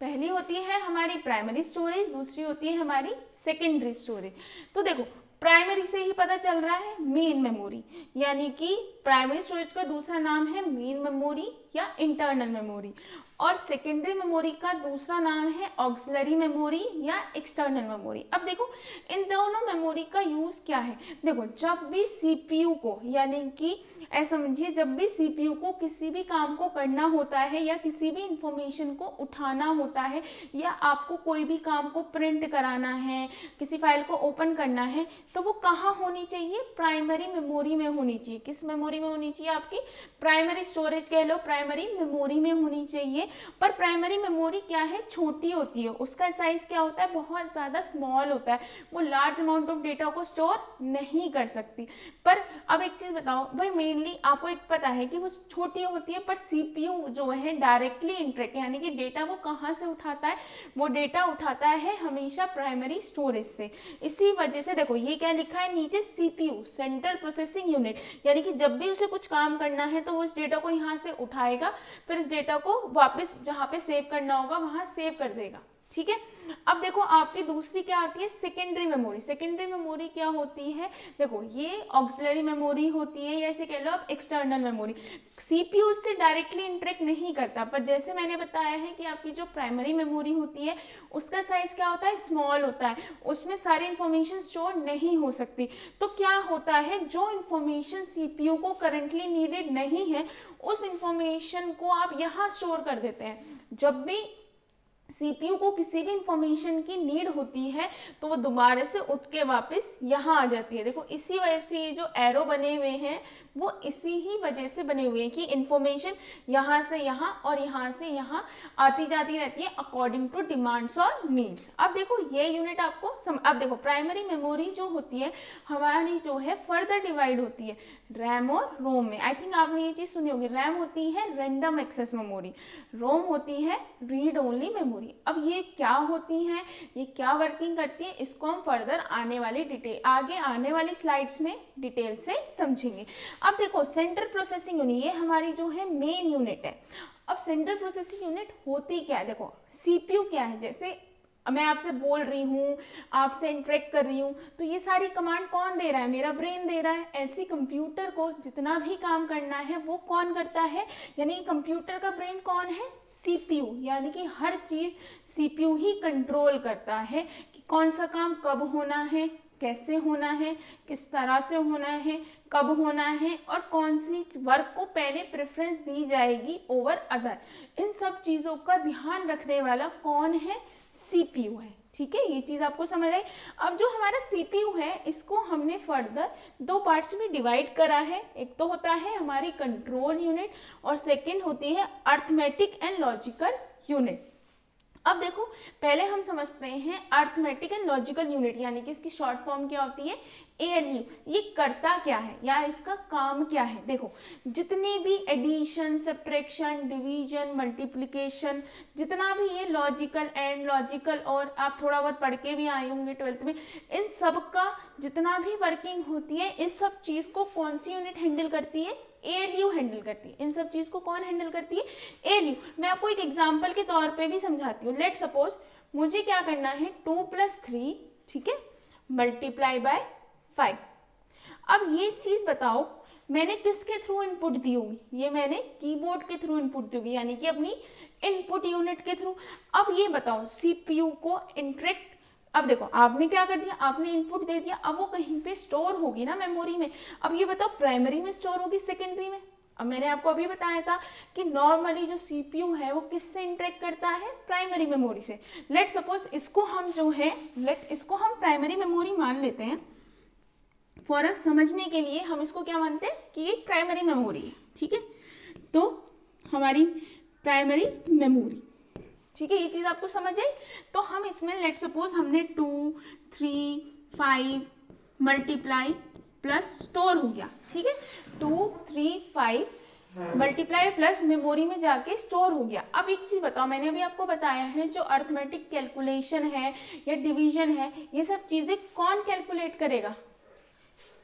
पहली होती है हमारी प्राइमरी स्टोरेज, दूसरी होती है हमारी सेकेंडरी स्टोरेज। तो देखो प्राइमरी से ही पता चल रहा है मेन मेमोरी, यानी कि प्राइमरी स्टोरेज का दूसरा नाम है मेन मेमोरी या इंटरनल मेमोरी। और सेकेंडरी मेमोरी का दूसरा नाम है ऑक्सिलरी मेमोरी या एक्सटर्नल मेमोरी। अब देखो इन दोनों मेमोरी का यूज क्या है। देखो जब भी सीपीयू को, यानी कि ऐसा समझिए, जब भी सीपीयू को किसी भी काम को करना होता है या किसी भी इंफॉर्मेशन को उठाना होता है या आपको कोई भी काम को प्रिंट कराना है, किसी फाइल को ओपन करना है, तो वो कहाँ होनी चाहिए, प्राइमरी मेमोरी में होनी चाहिए। किस मेमोरी में होनी चाहिए, आपकी प्राइमरी स्टोरेज कह लो, प्राइमरी मेमोरी में होनी चाहिए। पर प्राइमरी मेमोरी क्या है, छोटी होती है, उसका साइज क्या होता है, बहुत ज़्यादा स्मॉल होता है, वो लार्ज अमाउंट ऑफ डेटा को स्टोर नहीं कर सकती। पर अब एक चीज़ बताओ भाई, मेनली आपको एक पता है कि वो छोटी होती है, पर सीपीयू जो है डायरेक्टली इंटरेक्ट, यानी कि डेटा वो कहाँ से उठाता है, वो डेटा उठाता है हमेशा प्राइमरी स्टोरेज से। इसी वजह से देखो ये क्या लिखा है नीचे, सीपीयू सेंट्रल प्रोसेसिंग यूनिट, यानी कि जब भी उसे कुछ काम करना है तो वो इस डेटा को यहाँ से उठाएगा, फिर इस डेटा को वापस जहाँ पे सेव करना होगा वहाँ सेव कर देगा। ठीक है। अब देखो आपकी दूसरी क्या आती है, सेकेंडरी मेमोरी। सेकेंडरी मेमोरी क्या होती है, देखो ये ऑक्सिलरी मेमोरी होती है या इसे कह लो आप एक्सटर्नल मेमोरी। सीपीयू से डायरेक्टली इंटरेक्ट नहीं करता, पर जैसे मैंने बताया है कि आपकी जो प्राइमरी मेमोरी होती है उसका साइज क्या होता है, स्मॉल होता है, उसमें सारी इंफॉर्मेशन स्टोर नहीं हो सकती। तो क्या होता है, जो इंफॉर्मेशन सीपीयू को करंटली नीडेड नहीं है उस इंफॉर्मेशन को आप यहाँ स्टोर कर देते हैं। जब भी सीपीयू को किसी भी इंफॉर्मेशन की नीड होती है तो वो दोबारा से उठ के वापस यहाँ आ जाती है। देखो इसी वजह से ये जो एरो बने हुए हैं वो इसी ही वजह से बने हुए हैं कि इंफॉर्मेशन यहाँ से यहाँ और यहाँ से यहाँ आती जाती रहती है अकॉर्डिंग टू डिमांड्स और नीड्स। अब देखो ये यूनिट आपको अब देखो प्राइमरी मेमोरी जो होती है हमारी जो है फर्दर डिवाइड होती है रैम और रोम में। आई थिंक आपने ये चीज़ सुनी होगी, रैम होती है रैंडम एक्सेस मेमोरी, रोम होती है रीड ओनली मेमोरी। अब ये क्या होती हैं, ये क्या वर्किंग करती है, इसको हम फर्दर आगे आने वाली स्लाइड्स में डिटेल से समझेंगे। अब देखो सेंट्रल प्रोसेसिंग यूनिट, ये हमारी जो है मेन यूनिट है। अब सेंट्रल प्रोसेसिंग यूनिट होती क्या है, देखो सीपीयू क्या है, जैसे मैं आपसे बोल रही हूँ, आपसे इंटरेक्ट कर रही हूँ, तो ये सारी कमांड कौन दे रहा है, मेरा ब्रेन दे रहा है। ऐसी कंप्यूटर को जितना भी काम करना है वो कौन करता है, यानी कंप्यूटर का ब्रेन कौन है, सीपीयू, यानी कि हर चीज़ सीपीयू ही कंट्रोल करता है कि कौन सा काम कब होना है, कैसे होना है, किस तरह से होना है, कब होना है और कौन सी वर्क को पहले प्रेफरेंस दी जाएगी ओवर अदर। इन सब चीज़ों का ध्यान रखने वाला कौन है, सीपीयू है। ठीक है, ये चीज़ आपको समझ आई। अब जो हमारा सीपीयू है इसको हमने फर्दर दो पार्ट्स में डिवाइड करा है। एक तो होता है हमारी कंट्रोल यूनिट और सेकंड होती है अर्थमेटिक एंड लॉजिकल यूनिट। अब देखो पहले हम समझते हैं अर्थमेटिक एंड लॉजिकल यूनिट, यानी कि इसकी शॉर्ट फॉर्म क्या होती है, ALU। ये करता क्या है या इसका काम क्या है, देखो जितनी भी एडिशन, सब्ट्रैक्शन, डिवीजन, मल्टीप्लिकेशन, जितना भी ये लॉजिकल एंड लॉजिकल, और आप थोड़ा बहुत पढ़ के भी आए होंगे 12th में, इन सब का जितना भी वर्किंग होती है इस सब चीज़ को कौन सी यूनिट हैंडल करती है, ALU हैंडल करती है। इन सब चीज़ को कौन हैंडल करती है, ALU। मैं आपको एक एग्जांपल के तौर पे भी समझाती हूँ। लेट सपोज मुझे क्या करना है, 2+3, ठीक है, मल्टीप्लाई बाय 5। अब ये चीज़ बताओ मैंने किसके थ्रू इनपुट दी होगी, ये मैंने कीबोर्ड के थ्रू इनपुट दी होगी, यानी कि अपनी इनपुट यूनिट के थ्रू। अब ये बताओ सीपीयू को इंटरेक्ट, अब देखो आपने क्या कर दिया, आपने इनपुट दे दिया, अब वो कहीं पे स्टोर होगी ना मेमोरी में। अब ये बताओ प्राइमरी में स्टोर होगी, सेकेंडरी में। अब मैंने आपको अभी बताया था कि नॉर्मली जो सीपीयू है वो किससे इंटरेक्ट करता है, प्राइमरी मेमोरी से। लेट सपोज इसको हम जो है इसको हम प्राइमरी मेमोरी मान लेते हैं। फॉर समझने के लिए हम इसको क्या मानते हैं कि ये प्राइमरी मेमोरी है। ठीक है, तो हमारी प्राइमरी मेमोरी, ठीक है, ये चीज़ आपको समझ आई। तो हम इसमें लेट सपोज हमने 2, 3, 5 मल्टीप्लाई प्लस स्टोर हो गया। ठीक है, 2, 3, 5 मल्टीप्लाई प्लस मेमोरी में जाके स्टोर हो गया। अब एक चीज़ बताओ, मैंने अभी आपको बताया है जो अर्थमेटिक कैलकुलेशन है या डिवीजन है, ये सब चीज़ें कौन कैलकुलेट करेगा,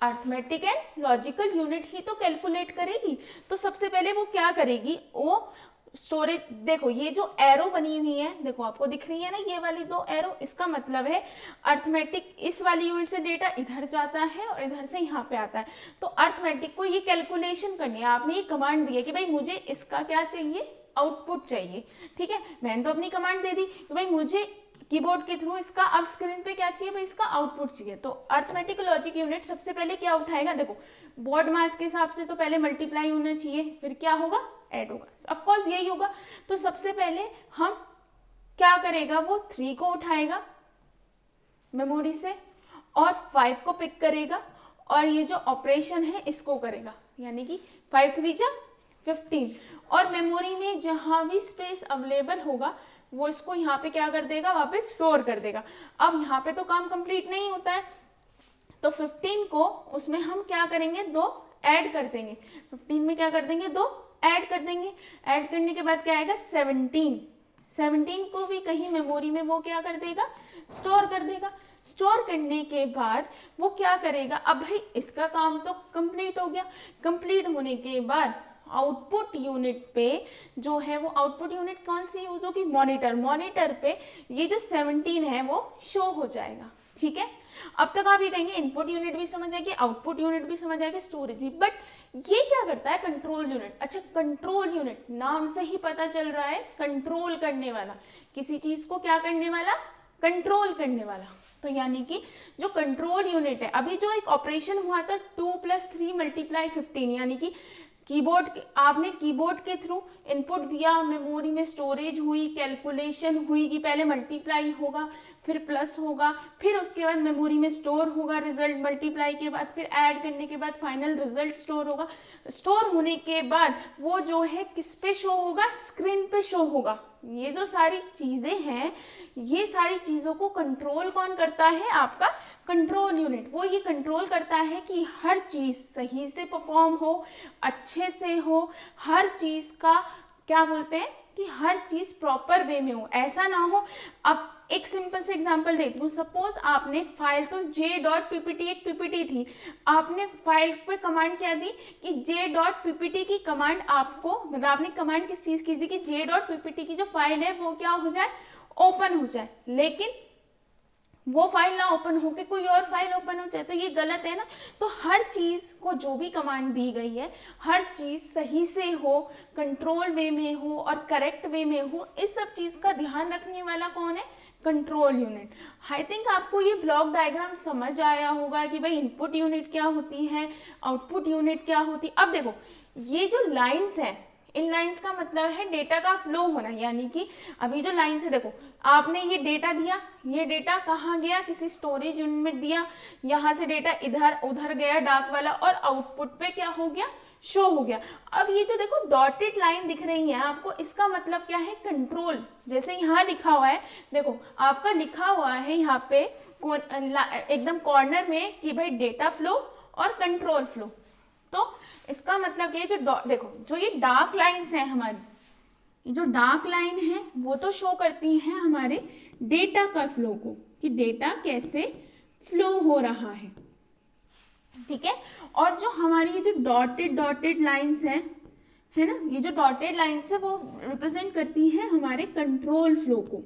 अर्थमेटिक एंड लॉजिकल यूनिट ही तो कैलकुलेट करेगी। तो सबसे पहले वो क्या करेगी, वो स्टोरेज, देखो ये जो एरो बनी हुई है, देखो आपको दिख रही है ना ये वाली 2 एरो, इसका मतलब है अर्थमेटिक इस वाली यूनिट से डेटा इधर जाता है और इधर से यहाँ पे आता है। तो अर्थमेटिक को ये कैलकुलेशन करनी है, आपने ये कमांड दी है कि भाई मुझे इसका क्या चाहिए, आउटपुट चाहिए। ठीक है, मैंने तो अपनी कमांड दे दी कि भाई मुझे कीबोर्ड के थ्रू इसका अब स्क्रीन पे क्या चाहिए, भाई इसका आउटपुट चाहिए। तो अर्थमेटिक लॉजिक यूनिट सबसे पहले क्या उठाएगा, देखो बोर्ड मास के हिसाब से तो पहले मल्टीप्लाई होना चाहिए, फिर क्या होगा, ऐड होगा, ऑफकोर्स यही होगा। तो सबसे पहले हम क्या करेगा, वो 3 को उठाएगा मेमोरी से और 5 को पिक करेगा और ये जो ऑपरेशन है इसको करेगा, यानी कि 5 3 जा 15 और मेमोरी में जहां भी स्पेस अवेलेबल होगा वो इसको यहाँ पे क्या कर देगा, वापस स्टोर कर देगा। अब यहाँ पे तो काम कंप्लीट नहीं होता है, तो 15 को उसमें हम क्या करेंगे, 2 ऐड कर देंगे। 15 में क्या कर देंगे, 2 ऐड कर देंगे। ऐड करने के बाद क्या आएगा, 17 को भी कहीं मेमोरी में वो क्या कर देगा, स्टोर कर देगा। स्टोर करने के बाद वो क्या करेगा, अब भाई इसका काम तो कंप्लीट हो गया। कंप्लीट होने के बाद आउटपुट यूनिट पे जो है, वो आउटपुट यूनिट कौन सी यूज होगी, मॉनिटर। मॉनिटर पे ये जो 17 है वो शो हो जाएगा। ठीक है, अब तक आप ये कहेंगे इनपुट यूनिट भी समझ आएगी, आउटपुट यूनिट भी समझ आएगी, स्टोरेज भी, बट ये क्या करता है, कंट्रोल यूनिट। अच्छा, कंट्रोल यूनिट नाम से ही पता चल रहा है, कंट्रोल करने वाला, किसी चीज को क्या करने वाला, कंट्रोल करने वाला। तो यानी कि जो कंट्रोल यूनिट है, अभी जो एक ऑपरेशन हुआ था 2 + 3 × 15, यानी कि आपने कीबोर्ड के थ्रू इनपुट दिया, मेमोरी में स्टोरेज हुई, कैलकुलेशन हुई कि पहले मल्टीप्लाई होगा फिर प्लस होगा, फिर उसके बाद मेमोरी में स्टोर होगा रिजल्ट, मल्टीप्लाई के बाद फिर ऐड करने के बाद फाइनल रिजल्ट स्टोर होगा। स्टोर होने के बाद वो जो है किस पे शो होगा, स्क्रीन पे शो होगा। ये जो सारी चीजें हैं, ये सारी चीजों को कंट्रोल कौन करता है, आपका कंट्रोल यूनिट। वो ये कंट्रोल करता है कि हर चीज सही से परफॉर्म हो, अच्छे से हो, हर चीज का क्या बोलते हैं कि हर चीज प्रॉपर वे में हो, ऐसा ना हो। अब एक सिंपल से एग्जांपल देती हूँ, सपोज आपने फाइल तो j.ppt एक पीपीटी थी, आपने फाइल पे कमांड क्या दी कि j.ppt की कमांड आपको, मतलब आपने कमांड किस चीज की दी कि j.ppt की जो फाइल है वो क्या हो जाए, ओपन हो जाए, लेकिन वो फाइल ना ओपन होके कोई और फाइल ओपन हो जाए, तो ये गलत है ना। तो हर चीज को जो भी कमांड दी गई है, हर चीज सही से हो, कंट्रोल वे में हो और करेक्ट वे में हो, इस सब चीज का ध्यान रखने वाला कौन है, कंट्रोल यूनिट। आई थिंक आपको ये ब्लॉक डायग्राम समझ आया होगा कि भाई इनपुट यूनिट क्या होती है, आउटपुट यूनिट क्या होती है। अब देखो ये जो लाइंस है, इन लाइंस का मतलब है डेटा का फ्लो होना, यानी कि अभी जो लाइंस है, देखो आपने ये डेटा दिया, ये डेटा कहाँ गया, किसी स्टोरेज यूनिट में दिया, यहाँ से डेटा इधर उधर गया डार्क वाला, और आउटपुट पे क्या हो गया, शो हो गया। अब ये जो देखो डॉटेड लाइन दिख रही है आपको, इसका मतलब क्या है, कंट्रोल। जैसे यहाँ लिखा हुआ है, देखो आपका लिखा हुआ है यहाँ पे एकदम कॉर्नर में कि भाई डेटा फ्लो और कंट्रोल फ्लो। तो इसका मतलब ये जो देखो जो ये डार्क लाइंस हैं हमारी, ये जो डार्क लाइन है वो तो शो करती हैं हमारे डेटा का फ्लो को, कि डेटा कैसे फ्लो हो रहा है। ठीक है, और जो हमारी ये जो डॉटेड लाइंस हैं, है ना, ये जो डॉटेड लाइंस है वो रिप्रेजेंट करती है हमारे कंट्रोल फ्लो को,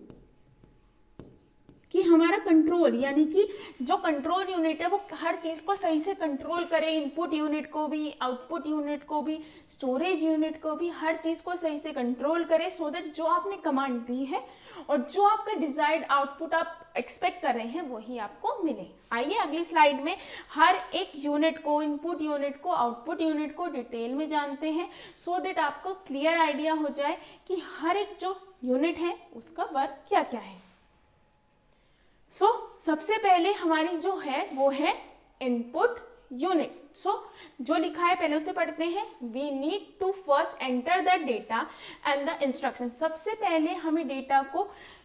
कि हमारा कंट्रोल, यानी कि जो कंट्रोल यूनिट है वो हर चीज को सही से कंट्रोल करे, इनपुट यूनिट को भी, आउटपुट यूनिट को भी, स्टोरेज यूनिट को भी, हर चीज को सही से कंट्रोल करे, सो दैट जो आपने कमांड दी है और जो आपका डिजायर्ड आउटपुट आप एक्सपेक्ट कर रहे हैं वही आपको मिले। आइए अगली स्लाइड में हर एक यूनिट को, इनपुट यूनिट को, आउटपुट यूनिट को डिटेल में जानते हैं, सो दैट आपको क्लियर आइडिया हो जाए कि हर एक जो यूनिट है उसका वर्क क्या क्या है। सबसे पहले हमारी जो है वो है इनपुट यूनिट। जो लिखा है पहले उसे पढ़ते हैं। We need to first enter the data and the instruction. सबसे पहले हमें डेटा को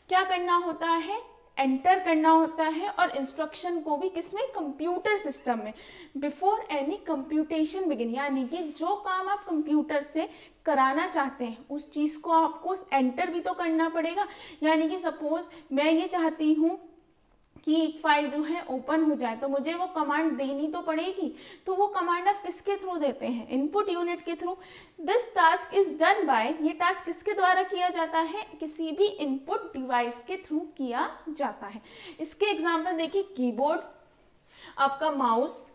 क्या करना होता है, एंटर करना होता है, और इंस्ट्रक्शन को भी किसमें, कंप्यूटर सिस्टम में, बिफोर एनी कंप्यूटेशन बिगिन। यानी कि जो काम आप कंप्यूटर से कराना चाहते हैं उस चीज को आपको एंटर भी तो करना पड़ेगा। यानी कि सपोज मैं ये चाहती हूँ कि एक फाइल जो है ओपन हो जाए, तो मुझे वो कमांड देनी तो पड़ेगी। तो वो कमांड आप किसके थ्रू देते हैं, इनपुट यूनिट के through. This task is done by, ये टास्क किसके द्वारा किया जाता है, किसी भी इनपुट डिवाइस के थ्रू किया जाता है। इसके एग्जांपल देखिए, कीबोर्ड, आपका माउस,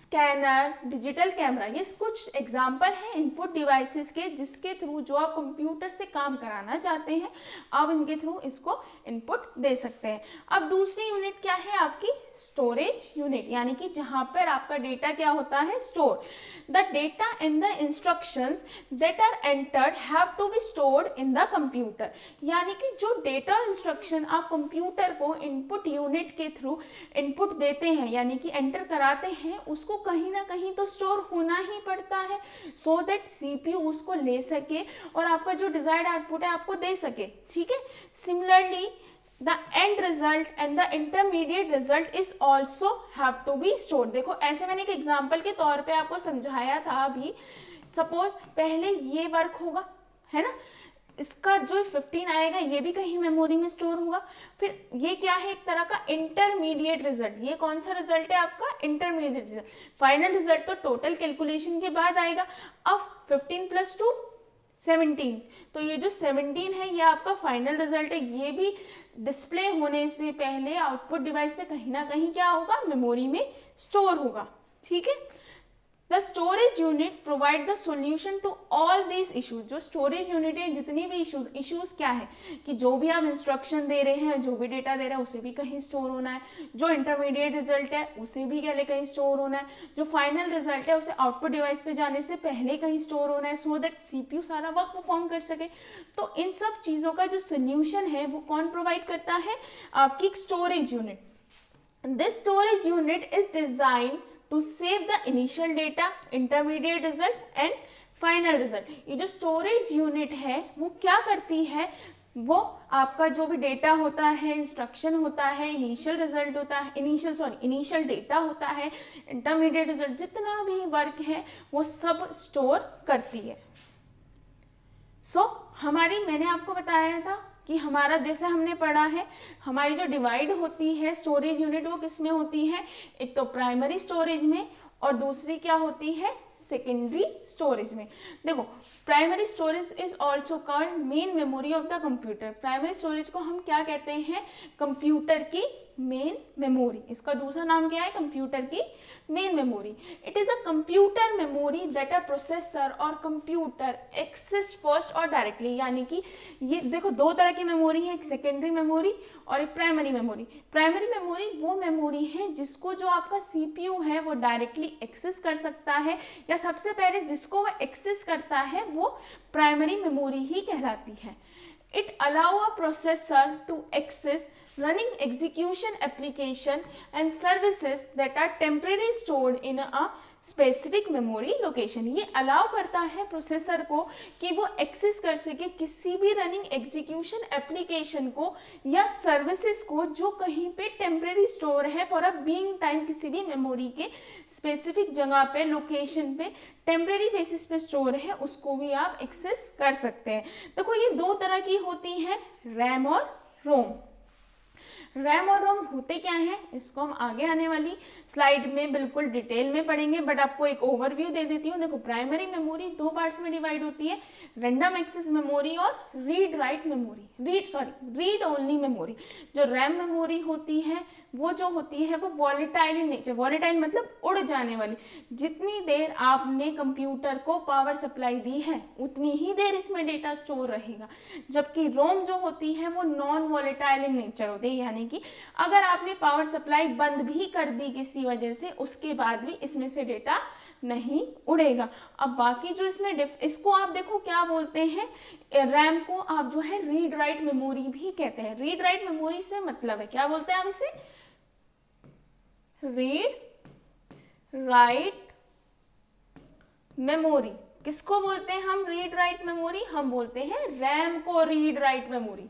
स्कैनर, डिजिटल कैमरा, ये कुछ एग्जाम्पल हैं इनपुट डिवाइसेस के जिसके थ्रू जो आप कंप्यूटर से काम कराना चाहते हैं आप इनके थ्रू इसको इनपुट दे सकते हैं। अब दूसरी यूनिट क्या है आपकी स्टोरेज यूनिट, यानी कि जहां पर आपका डेटा क्या होता है store. The data and the instructions that are entered have to be stored in the computer, यानी कि जो डेटा और इंस्ट्रक्शन आप कंप्यूटर को इनपुट यूनिट के थ्रू इनपुट देते हैं यानी कि एंटर कराते हैं उसको कहीं ना कहीं तो स्टोर होना ही पड़ता है सो दैट सीपीयू उसको ले सके और आपका जो डिजायर्ड आउटपुट है आपको दे सके। ठीक है, similarly the end result and the intermediate result is also have to be stored। देखो ऐसे मैंने एक एग्जांपल के तौर पे आपको समझाया था अभी। सपोज पहले ये वर्क होगा है ना, इसका जो 15 आएगा ये भी कहीं मेमोरी में स्टोर होगा। फिर ये क्या है एक तरह का इंटरमीडिएट रिजल्ट। ये कौन सा रिजल्ट है आपका इंटरमीडिएट रिजल्ट। फाइनल रिजल्ट तो टोटल कैलकुलेशन के बाद आएगा। अब 15 + 2 17, तो ये जो 17 है ये आपका फाइनल रिजल्ट है। ये भी डिस्प्ले होने से पहले आउटपुट डिवाइस में कहीं ना कहीं क्या होगा मेमोरी में स्टोर होगा। ठीक है, the storage unit provide the solution to all these issues. जो स्टोरेज यूनिट है जितनी भी इश्यूज क्या है कि जो भी आप इंस्ट्रक्शन दे रहे हैं जो भी डेटा दे रहे हैं उसे भी कहीं स्टोर होना है, जो इंटरमीडिएट रिजल्ट है उसे भी क्या कहीं स्टोर होना है, जो फाइनल रिजल्ट है उसे आउटपुट डिवाइस पे जाने से पहले कहीं स्टोर होना है सो दैट सीपीयू सारा वर्क परफॉर्म कर सके। तो इन सब चीज़ों का जो सोल्यूशन है वो कौन प्रोवाइड करता है आपकी storage unit. This storage unit is design to save the initial data, intermediate result and final result। ये जो storage unit है वो क्या करती है, वो आपका जो भी डेटा होता है, इंस्ट्रक्शन होता है, इनिशियल रिजल्ट होता है, इनिशियल डेटा होता है, इंटरमीडिएट रिजल्ट, जितना भी वर्क है वो सब स्टोर करती है। मैंने आपको बताया था कि हमारा जैसे हमने पढ़ा है हमारी जो डिवाइड होती है स्टोरेज यूनिट वो किस में होती है, एक तो प्राइमरी स्टोरेज में और दूसरी क्या होती है सेकेंडरी स्टोरेज में। देखो primary storage is also called main memory of the computer. Primary storage को हम क्या कहते हैं कंप्यूटर की मेन मेमोरी। इसका दूसरा नाम क्या है कंप्यूटर की main memory. It is a computer memory that a processor और कंप्यूटर एक्सेस फर्स्ट और डायरेक्टली, यानी कि ये देखो दो तरह की मेमोरी है, एक सेकेंडरी मेमोरी और एक प्राइमरी मेमोरी। प्राइमरी मेमोरी वो मेमोरी है जिसको जो आपका सीपीयू है वो डायरेक्टली एक्सेस कर सकता है, या सबसे पहले जिसको वो एक्सेस करता है वो प्राइमरी मेमोरी ही कहलाती है। It allow a processor to access running execution application and services that are temporarily stored in a specific memory location. ये अलाउ करता है प्रोसेसर को कि वो एक्सेस कर सके किसी भी रनिंग एग्जीक्यूशन एप्लीकेशन को या सर्विसेज को जो कहीं पे टेम्परेरी स्टोर है फॉर अ बीइंग टाइम, किसी भी मेमोरी के स्पेसिफिक जगह पे लोकेशन पे टेम्परेरी बेसिस पे स्टोर है उसको भी आप एक्सेस कर सकते हैं। देखो ये दो तरह की होती है रैम और रोम। रैम और रोम होते क्या हैं इसको हम आगे आने वाली स्लाइड में बिल्कुल डिटेल में पढ़ेंगे, बट आपको एक ओवरव्यू दे देती हूँ। देखो प्राइमरी मेमोरी दो पार्ट्स में डिवाइड होती है, रैंडम एक्सेस मेमोरी और read write memory, read only memory. जो रैम मेमोरी होती है वो जो होती है वो वॉलेटाइल इन नेचर, वॉलेटाइल मतलब उड़ जाने वाली। जितनी देर आपने कंप्यूटर को पावर सप्लाई दी है उतनी ही देर इसमें डेटा स्टोर रहेगा, जबकि रोम जो होती है वो नॉन वॉलेटाइल इन नेचर होती है, यानी कि अगर आपने पावर सप्लाई बंद भी कर दी किसी वजह से उसके बाद भी इसमें से डेटा नहीं उड़ेगा। अब बाकी जो इसमें इसको आप देखो क्या बोलते हैं, रैम को आप जो है रीड राइट मेमोरी भी कहते हैं। रीड राइट मेमोरी से मतलब है क्या बोलते हैं आप इसे, रीड राइट मेमोरी। किसको बोलते हैं हम रीड राइट मेमोरी, हम बोलते हैं रैम को रीड राइट मेमोरी।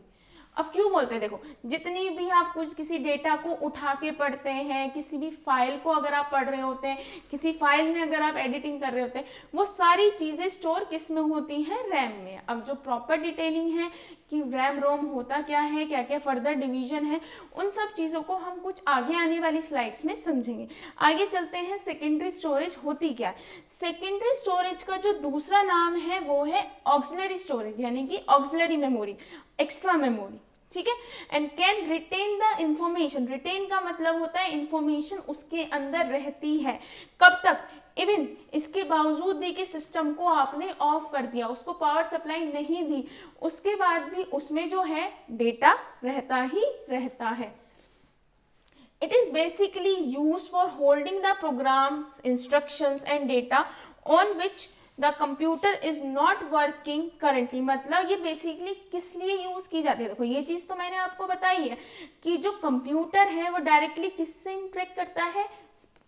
अब क्यों बोलते हैं, देखो जितनी भी आप कुछ किसी डेटा को उठा के पढ़ते हैं, किसी भी फाइल को अगर आप पढ़ रहे होते हैं, किसी फाइल में अगर आप एडिटिंग कर रहे होते हैं, वो सारी चीजें स्टोर किस में होती हैं रैम में। अब जो प्रॉपर डिटेलिंग है कि रैम रोम होता क्या है, क्या क्या फर्दर डिवीजन है, उन सब चीज़ों को हम कुछ आगे आने वाली स्लाइड्स में समझेंगे। आगे चलते हैं सेकेंडरी स्टोरेज होती क्या है। सेकेंडरी स्टोरेज का जो दूसरा नाम है वो है ऑक्सिलरी स्टोरेज, यानी कि ऑक्सिलरी मेमोरी, एक्स्ट्रा मेमोरी। ठीक है, and can retain the information, retain का मतलब होता है इंफॉर्मेशन उसके अंदर रहती है, कब तक, इवन इसके बावजूद भी कि सिस्टम को आपने ऑफ कर दिया, उसको पावर सप्लाई नहीं दी, उसके बाद भी उसमें जो है डेटा रहता ही रहता है। It is basically used for holding the programs, instructions and data on which the computer is not working currently। मतलब ये बेसिकली किस लिए यूज की जाती है, देखो ये चीज तो मैंने आपको बताई है कि जो कंप्यूटर है वो डायरेक्टली किससे इंटरेक्ट करता है,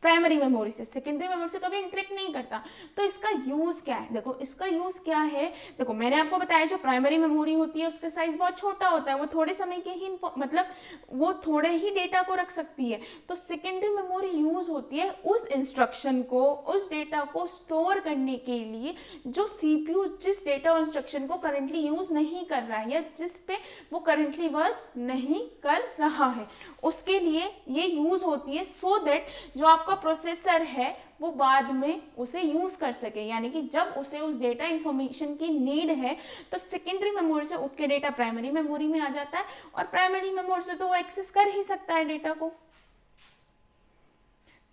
प्राइमरी मेमोरी से, सेकेंडरी मेमोरी से कभी इंटरेक्ट नहीं करता। तो इसका यूज क्या है, देखो इसका यूज क्या है, देखो मैंने आपको बताया जो प्राइमरी मेमोरी होती है उसका साइज बहुत छोटा होता है, वो थोड़े समय के ही मतलब वो थोड़े ही डेटा को रख सकती है। तो सेकेंडरी मेमोरी यूज होती है उस इंस्ट्रक्शन को, उस डेटा को स्टोर करने के लिए जो सीपीयू जिस डेटा और इंस्ट्रक्शन को करंटली यूज नहीं कर रहा है या जिस पे वो करंटली वर्क नहीं कर रहा है, उसके लिए ये यूज होती है, सो दैट जो आपका प्रोसेसर है वो बाद में उसे यूज कर सके, यानी कि जब उसे उस डेटा इंफॉर्मेशन की नीड है तो सेकेंडरी मेमोरी से उठ के डेटा प्राइमरी मेमोरी में आ जाता है, और प्राइमरी मेमोरी से तो वो एक्सेस कर ही सकता है डेटा को।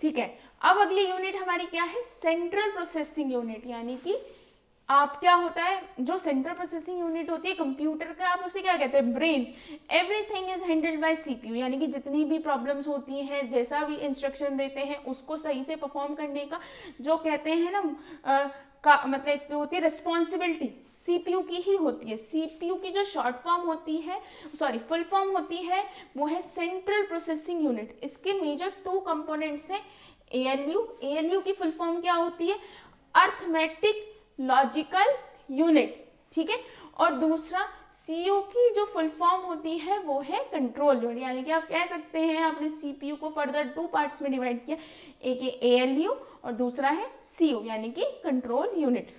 ठीक है, अब अगली यूनिट हमारी क्या है, सेंट्रल प्रोसेसिंग यूनिट, यानी कि आप क्या होता है जो सेंट्रल प्रोसेसिंग यूनिट होती है कंप्यूटर का, आप उसे क्या कहते हैं, brain. Everything is handled by CPU, यानी कि जितनी भी प्रॉब्लम्स होती हैं, जैसा भी इंस्ट्रक्शन देते हैं उसको सही से परफॉर्म करने का जो कहते हैं ना मतलब जो होती है रिस्पॉन्सिबिलिटी सीपीयू की ही होती है। सीपीयू की जो शॉर्ट फॉर्म होती है, सॉरी फुल फॉर्म होती है, वो है सेंट्रल प्रोसेसिंग यूनिट। इसके मेजर 2 कंपोनेंट्स हैं, एएलयू, एएलयू की फुल फॉर्म क्या होती है, अर्थमेटिक लॉजिकल यूनिट, ठीक है, और दूसरा सीयू की जो फुल फॉर्म होती है वो है कंट्रोल यूनिट, यानी कि आप कह सकते हैं आपने सीपीयू को फर्दर 2 पार्ट्स में डिवाइड किया, एक है एएलयू और दूसरा है सीयू यानी कि कंट्रोल यूनिट।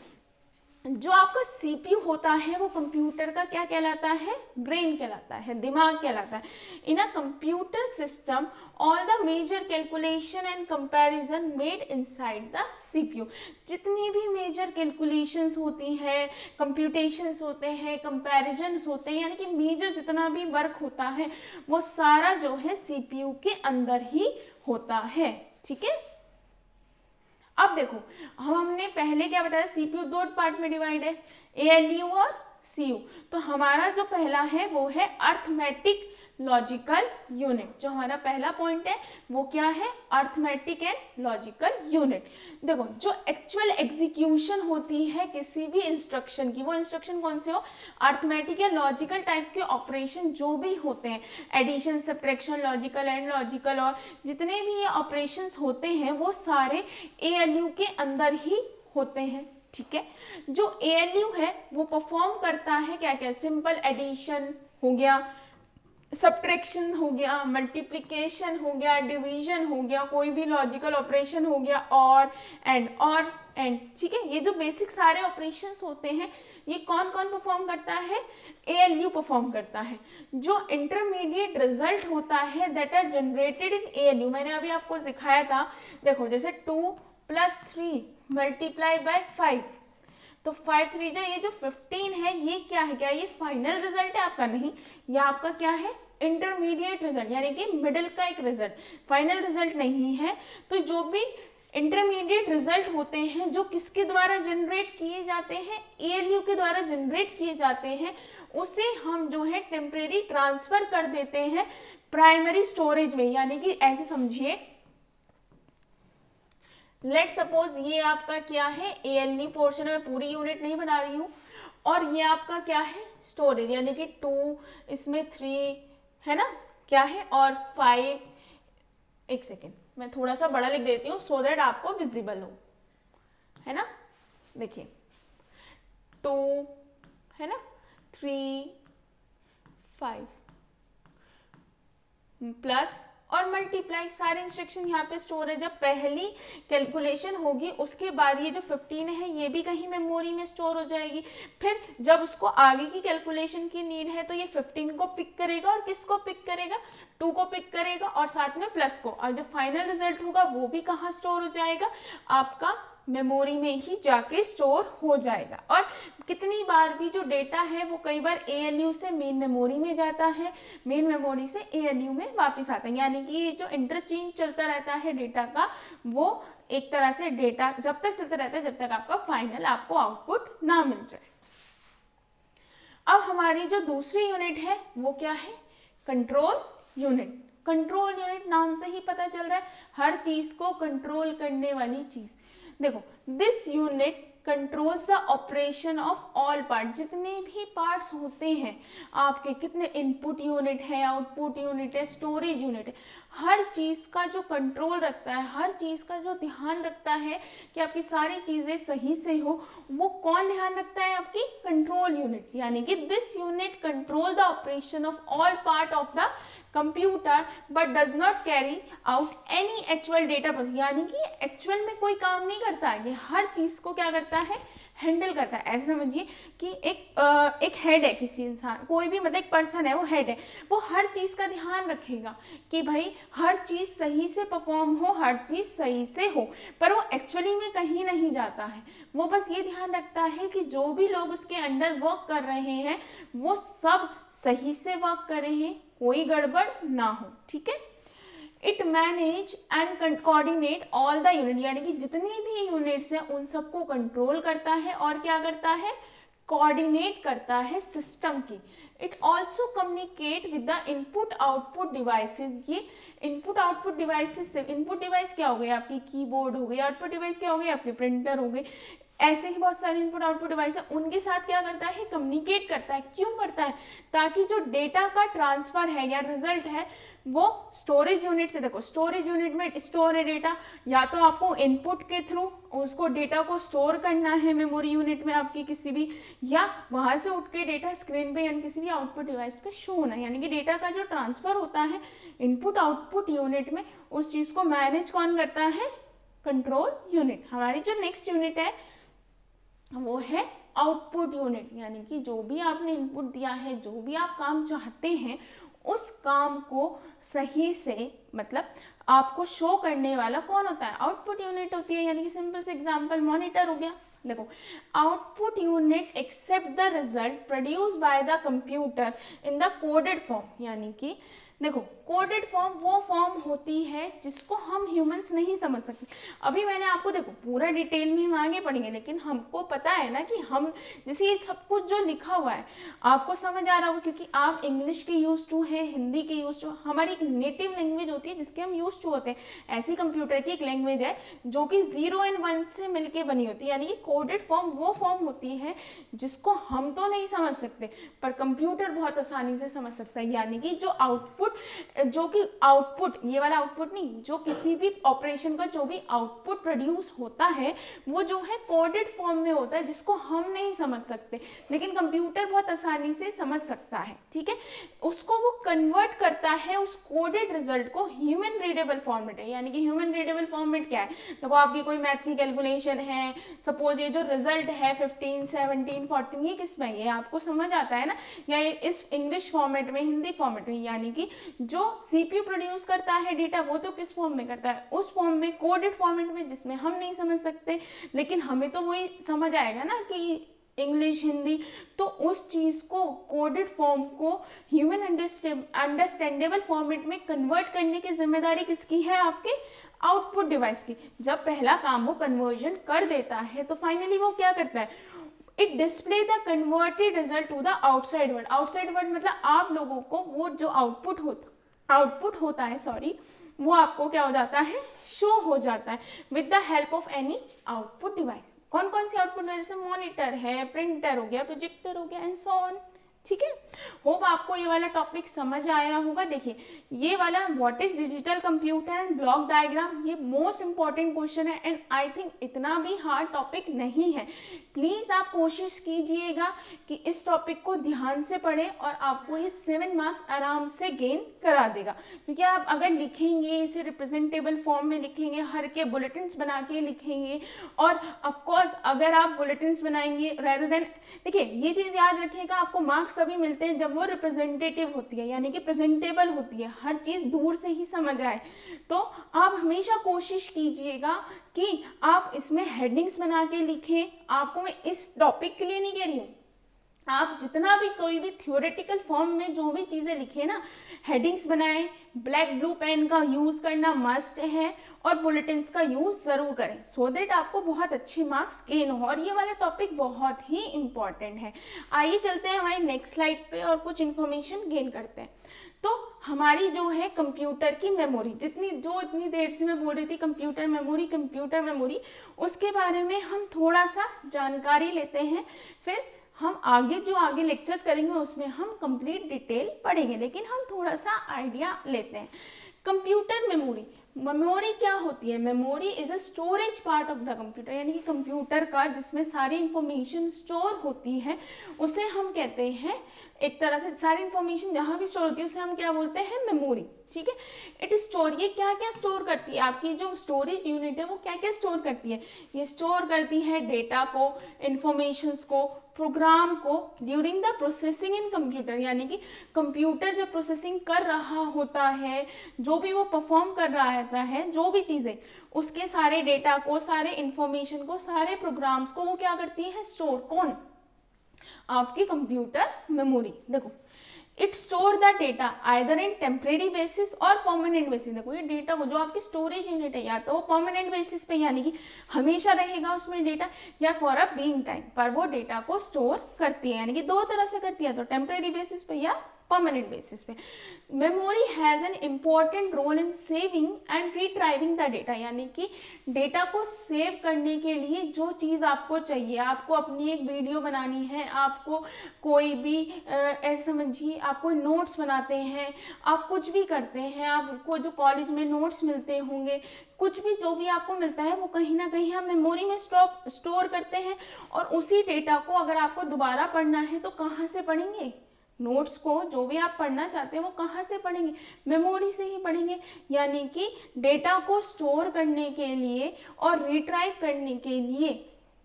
जो आपका सीपीयू होता है वो कंप्यूटर का क्या कहलाता है, ब्रेन कहलाता है, दिमाग कहलाता है। In a computer system all the major calculation and comparison made inside the CPU, जितनी भी मेजर कैलकुलेशंस होती हैं, कंप्यूटेशंस होते हैं, कंपैरिजन्स होते हैं, यानी कि मेजर जितना भी वर्क होता है वो सारा जो है सीपीयू के अंदर ही होता है। ठीक है, अब देखो हमने पहले क्या बताया, सीपीयू 2 पार्ट में डिवाइड है, एएलयू और सीयू। तो हमारा जो पहला है वो है अर्थमेटिक लॉजिकल यूनिट। जो हमारा पहला पॉइंट है वो क्या है, अर्थमेटिक एंड लॉजिकल यूनिट। देखो जो एक्चुअल एग्जीक्यूशन होती है किसी भी इंस्ट्रक्शन की, वो इंस्ट्रक्शन कौन से हो, अर्थमेटिक या लॉजिकल टाइप के ऑपरेशन जो भी होते हैं, addition, subtraction, logical and logical, और जितने भी ये ऑपरेशंस होते हैं वो सारे एएलयू के अंदर ही होते हैं। ठीक है, जो एएलयू है वो परफॉर्म करता है क्या क्या, सिंपल एडिशन हो गया, सब्ट्रैक्शन हो गया, मल्टीप्लिकेशन हो गया, डिवीजन हो गया, कोई भी लॉजिकल ऑपरेशन हो गया, और एंड। ठीक है, ये जो बेसिक सारे ऑपरेशंस होते हैं ये कौन कौन परफॉर्म करता है, एएलयू परफॉर्म करता है। जो इंटरमीडिएट रिजल्ट होता है that are generated in ALU, मैंने अभी आपको दिखाया था, देखो जैसे 2 + 3 मल्टीप्लाई बाय 5, तो 5 3 जा, ये जो 15 है ये क्या है, क्या ये फाइनल रिजल्ट है आपका, नहीं, यह आपका क्या है, इंटरमीडिएट रिजल्ट, यानी कि मिडिल का एक रिजल्ट, फाइनल रिजल्ट नहीं है। तो जो भी इंटरमीडिएट रिजल्ट होते हैं जो किसके द्वारा जनरेट किए जाते हैं, एएलयू के द्वारा जनरेट किए जाते हैं, उसे हम जो है टेम्परेरी ट्रांसफर कर देते हैं प्राइमरी स्टोरेज में। यानी कि ऐसे समझिए, लेट सपोज ये आपका क्या है, एएलयू पोर्शन है, मैं पूरी यूनिट नहीं बना रही हूँ, और ये आपका क्या है, स्टोरेज, यानी कि 2, इसमें 3 है ना, क्या है, और 5, एक सेकेंड मैं थोड़ा सा बड़ा लिख देती हूँ सो दैट आपको विजिबल हो, है ना, देखिए 2 है ना, 3 5 प्लस और मल्टीप्लाई, सारे इंस्ट्रक्शन यहाँ पे स्टोर है। जब पहली कैलकुलेशन होगी उसके बाद ये जो 15 है ये भी कहीं मेमोरी में स्टोर हो जाएगी। फिर जब उसको आगे की कैलकुलेशन की नीड है तो ये 15 को पिक करेगा, और किसको पिक करेगा, 2 को पिक करेगा, और साथ में प्लस को, और जो फाइनल रिजल्ट होगा वो भी कहाँ स्टोर हो जाएगा, आपका मेमोरी में ही जाके स्टोर हो जाएगा। और कितनी बार भी जो डेटा है वो कई बार ALU से मेन मेमोरी में जाता है, मेन मेमोरी से ALU में वापस आता है, यानी कि जो इंटरचेंज चलता रहता है डेटा का, वो एक तरह से डेटा जब तक चलता रहता है जब तक आपका फाइनल आपको आउटपुट ना मिल जाए। अब हमारी जो दूसरी यूनिट है वो क्या है, कंट्रोल यूनिट। कंट्रोल यूनिट नाम से ही पता चल रहा है हर चीज को कंट्रोल करने वाली चीज। देखो, this unit controls the operation of all part, जितने भी पार्ट्स होते हैं आपके, कितने इनपुट यूनिट है, आउटपुट यूनिट है, स्टोरेज यूनिट है, हर चीज का जो कंट्रोल रखता है, हर चीज का जो ध्यान रखता है कि आपकी सारी चीजें सही से हो, वो कौन ध्यान रखता है, आपकी कंट्रोल यूनिट। यानी कि this unit control the operation of all part of the computer but does not carry out any actual data process, यानी कि एक्चुअल में कोई काम नहीं करता है, ये हर चीज को क्या करता है, हैंडल करता है। ऐसे समझिए कि एक हेड है, किसी इंसान, कोई भी मतलब एक पर्सन है, वो हेड है, वो हर चीज का ध्यान रखेगा कि भाई हर चीज सही से परफॉर्म हो, हर चीज सही से हो, पर वो एक्चुअली में कहीं नहीं जाता है, वो बस ये ध्यान रखता है कि जो भी लोग उसके अंडर वर्क कर रहे हैं वो सब सही से वर्क कर रहे हैं, कोई गड़बड़ ना हो। ठीक है, it manage and coordinate all the unit, यानी कि जितनी भी यूनिट्स हैं उन सबको कंट्रोल करता है और क्या करता है, कोऑर्डिनेट करता है सिस्टम की। It also communicate with the input output devices. ये इनपुट आउटपुट डिवाइसेज से, इनपुट डिवाइस क्या हो गई, आपकी कीबोर्ड हो गई, आउटपुट डिवाइस क्या हो गई, आपकी प्रिंटर हो गई, ऐसे ही बहुत सारे इनपुट आउटपुट डिवाइस है, उनके साथ क्या करता है, कम्युनिकेट करता है। क्यों करता है, ताकि जो डेटा का ट्रांसफर है या रिजल्ट है वो स्टोरेज यूनिट से, देखो स्टोरेज यूनिट में स्टोर है डेटा, या तो आपको इनपुट के थ्रू उसको डेटा को स्टोर करना है मेमोरी यूनिट में आपकी किसी भी, या वहां से उठ के डेटा स्क्रीन पे यानी किसी भी आउटपुट डिवाइस पे शो होना है। यानी कि डेटा का जो ट्रांसफर होता है इनपुट आउटपुट यूनिट में, उस चीज को मैनेज कौन करता है, कंट्रोल यूनिट। हमारी जो नेक्स्ट यूनिट है वो है आउटपुट यूनिट, यानी कि जो भी आपने इनपुट दिया है, जो भी आप काम चाहते हैं उस काम को सही से मतलब आपको शो करने वाला कौन होता है, आउटपुट यूनिट होती है। यानी कि सिंपल से एग्जांपल मॉनिटर हो गया। देखो, output unit accept the result produce by the computer in the coded form, यानी कि देखो कोडेड फॉर्म वो फॉर्म होती है जिसको हम ह्यूमंस नहीं समझ सकते। अभी मैंने आपको, देखो पूरा डिटेल में हम आगे पढ़ेंगे, लेकिन हमको पता है ना कि हम जैसे ये सब कुछ जो लिखा हुआ है आपको समझ आ रहा होगा, क्योंकि आप इंग्लिश के यूज टू है, हिंदी के यूज टू, हमारी एक नेटिव लैंग्वेज होती है जिसके हम यूज टू होते हैं। ऐसी कंप्यूटर की एक लैंग्वेज है जो कि 0 और 1 से मिलकर बनी होती है। यानी कि कोडेड फॉर्म वो फॉर्म होती है जिसको हम तो नहीं समझ सकते पर कंप्यूटर बहुत आसानी से समझ सकता है। यानी कि जो आउटपुट, जो कि आउटपुट, ये वाला आउटपुट नहीं, जो किसी भी ऑपरेशन का जो भी आउटपुट प्रोड्यूस होता है वो जो है कोडेड फॉर्म में होता है जिसको हम नहीं समझ सकते, लेकिन कंप्यूटर बहुत आसानी से समझ सकता है। ठीक है, उसको वो कन्वर्ट करता है उस कोडेड रिजल्ट को ह्यूमन रीडेबल फॉर्मेट है। यानी कि ह्यूमन रीडेबल फॉर्मेट क्या है, देखो आपकी कोई मैथ की कैलकुलेशन है, सपोज ये जो रिजल्ट है 15, 17, 14, ये किस में, ये आपको समझ आता है ना, या इस इंग्लिश फॉर्मेट में, हिंदी फॉर्मेट में। यानी कि जो सीपीयू प्रोड्यूस करता है डेटा वो तो किस फॉर्म में करता है, उस फॉर्म में, कोडेड फॉर्मेट में, जिसमें हम नहीं समझ सकते, लेकिन हमें तो वही समझ आएगा ना कि इंग्लिश, हिंदी, तो उस चीज को, कोडेड फॉर्म को ह्यूमन अंडरस्टैंडेबल फॉर्मेट में कन्वर्ट करने की जिम्मेदारी किसकी है, आपके आउटपुट डिवाइस की। जब पहला काम वो कन्वर्जन कर देता है तो फाइनली वो क्या करता है, it display the converted result to the outside world. Outside world मतलब आप लोगों को वो जो आउटपुट होता है वो आपको क्या हो जाता है, शो हो जाता है with the help of any output device. कौन कौन सी आउटपुट डिवाइस, जैसे मॉनिटर है, प्रिंटर हो गया, प्रोजेक्टर हो गया, एंड सो ऑन। ठीक है, होप आपको ये वाला टॉपिक समझ आया होगा। देखिए ये वाला what is digital computer and block diagram, ये मोस्ट इंपॉर्टेंट क्वेश्चन है एंड आई थिंक इतना भी हार्ड टॉपिक नहीं है। प्लीज आप कोशिश कीजिएगा कि इस टॉपिक को ध्यान से पढ़ें और आपको ये 7 मार्क्स आराम से गेन करा देगा। क्योंकि आप अगर लिखेंगे इसे रिप्रेजेंटेबल फॉर्म में लिखेंगे, हर के बुलेटिन्स बना के लिखेंगे, और ऑफकोर्स अगर आप बुलेटिन्स बनाएंगे रेदर देन, देखिए ये चीज याद रखिएगा, आपको मार्क्स मार्क्स तभी मिलते हैं जब वो रिप्रेजेंटेटिव होती है, यानी कि प्रेजेंटेबल होती है, हर चीज़ दूर से ही समझ आए। तो आप हमेशा कोशिश कीजिएगा कि आप इसमें हेडिंग्स बना के लिखें। आपको मैं इस टॉपिक के लिए नहीं कह रही हूँ, आप जितना भी कोई भी थ्योरेटिकल फॉर्म में जो भी चीज़ें लिखे ना, हेडिंग्स बनाएं, ब्लैक ब्लू पेन का यूज़ करना मस्ट है और बुलेटिन्स का यूज़ ज़रूर करें, सो दैट आपको बहुत अच्छे मार्क्स गेन हो। और ये वाला टॉपिक बहुत ही इम्पॉर्टेंट है। आइए चलते हैं हमारी नेक्स्ट स्लाइड पे और कुछ इन्फॉर्मेशन गेन करते हैं। तो हमारी जो है कंप्यूटर की मेमोरी, इतनी देर से मैं बोल रही थी कंप्यूटर मेमोरी, उसके बारे में हम थोड़ा सा जानकारी लेते हैं। फिर हम आगे लेक्चर्स करेंगे उसमें हम कंप्लीट डिटेल पढ़ेंगे, लेकिन हम थोड़ा सा आइडिया लेते हैं। कंप्यूटर मेमोरी क्या होती है? Memory is a storage part of the computer, यानी कि कंप्यूटर का जिसमें सारी इंफॉर्मेशन स्टोर होती है उसे हम कहते हैं, एक तरह से सारी इंफॉर्मेशन जहाँ भी स्टोर होती है उसे हम क्या बोलते हैं? मेमोरी। ठीक है, इट स्टोर, ये क्या क्या स्टोर करती है? आपकी जो स्टोरेज यूनिट है वो क्या क्या स्टोर करती है? ये स्टोर करती है डेटा को, इंफॉर्मेशंस को, प्रोग्राम को during the processing in computer, यानी कि कंप्यूटर जब प्रोसेसिंग कर रहा होता है, जो भी वो परफॉर्म कर रहा होता है, जो भी चीज़ें, उसके सारे डेटा को, सारे इंफॉर्मेशन को, सारे प्रोग्राम्स को वो क्या करती है? स्टोर। कौन? आपकी कंप्यूटर मेमोरी। देखो, it store the data either in temporary basis और परमानेंट बेसिस। देखो, ये डेटा को, जो आपकी स्टोरेज यूनिट है, या तो वो परमानेंट बेसिस पे यानी कि हमेशा रहेगा उसमें डेटा, या फॉर अ बीइंग टाइम पर वो डेटा को स्टोर करती है, यानी कि दो तरह से करती है, तो टेम्परेरी बेसिस पे या परमानेंट बेसिस पे। Memory has an important role in saving and retrieving the data, यानी कि डेटा को सेव करने के लिए जो चीज़ आपको चाहिए, आपको अपनी एक वीडियो बनानी है, आपको कोई भी ऐसे समझिए आप कोई नोट्स बनाते हैं, आप कुछ भी करते हैं, आपको जो कॉलेज में नोट्स मिलते होंगे, कुछ भी जो भी आपको मिलता है वो कहीं ना कहीं हम मेमोरी में स्टोर करते हैं। और उसी डेटा को अगर आपको दोबारा पढ़ना है तो कहाँ से पढ़ेंगे? नोट्स को, जो भी आप पढ़ना चाहते हैं वो कहाँ से पढ़ेंगे? मेमोरी से ही पढ़ेंगे। यानी कि डेटा को स्टोर करने के लिए और रिट्राइव करने के लिए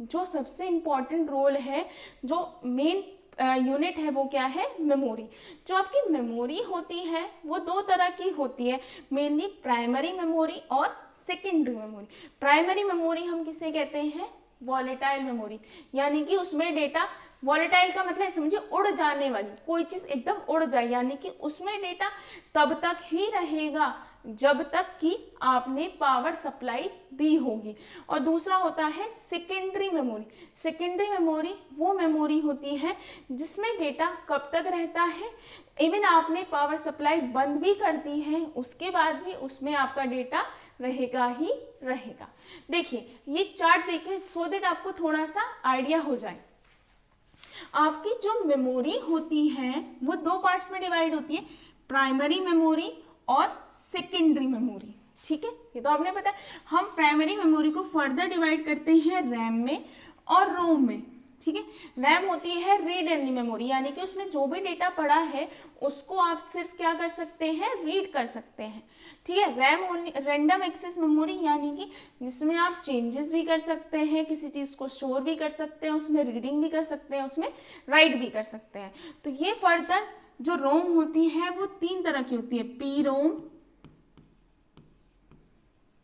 जो सबसे इम्पॉर्टेंट रोल है, जो मेन यूनिट है, वो क्या है? मेमोरी। जो आपकी मेमोरी होती है वो दो तरह की होती है, मेनली प्राइमरी मेमोरी और सेकेंडरी मेमोरी। प्राइमरी मेमोरी हम किसे कहते हैं? वॉलेटाइल मेमोरी, यानी कि उसमें डेटा, वॉलेटाइल का मतलब समझिए उड़ जाने वाली, कोई चीज़ एकदम उड़ जाए, यानी कि उसमें डेटा तब तक ही रहेगा जब तक कि आपने पावर सप्लाई दी होगी। और दूसरा होता है सेकेंडरी मेमोरी। सेकेंडरी मेमोरी वो मेमोरी होती है जिसमें डेटा कब तक रहता है, इवन आपने पावर सप्लाई बंद भी कर दी है उसके बाद भी उसमें आपका डेटा रहेगा ही रहेगा। देखिए ये चार्ट देखिए, सो दैट आपको थोड़ा सा आइडिया हो जाए। आपकी जो मेमोरी होती है वो दो पार्ट्स में डिवाइड होती है, प्राइमरी मेमोरी और सेकेंडरी मेमोरी। ठीक है, ये तो आपने पता है। हम प्राइमरी मेमोरी को फर्दर डिवाइड करते हैं रैम में और रोम में। ठीक है, रैम होती है रीड ओनली मेमोरी, यानी कि उसमें जो भी डेटा पड़ा है उसको आप सिर्फ क्या कर सकते हैं? रीड कर सकते हैं। ठीक है, RAM only random access memory, यानी कि जिसमें आप चेंजेस भी कर सकते हैं, किसी चीज़ को स्टोर भी कर सकते हैं, उसमें रीडिंग भी कर सकते हैं, उसमें राइट भी कर सकते हैं। तो ये फर्दर जो रोम होती है वो तीन तरह की होती है। पी रोम,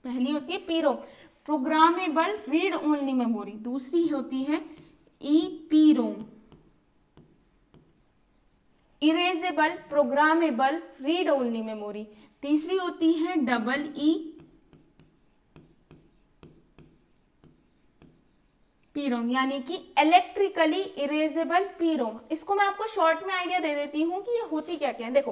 पहली होती है P ROM, programmable read only memory. दूसरी होती है E ROM, erasable programmable read only memory. तीसरी होती है डबल पी रोम, यानी कि इलेक्ट्रिकली इरेजेबल पी रोम। इसको मैं आपको शॉर्ट में आइडिया दे देती हूँ कि ये होती क्या क्या है। देखो,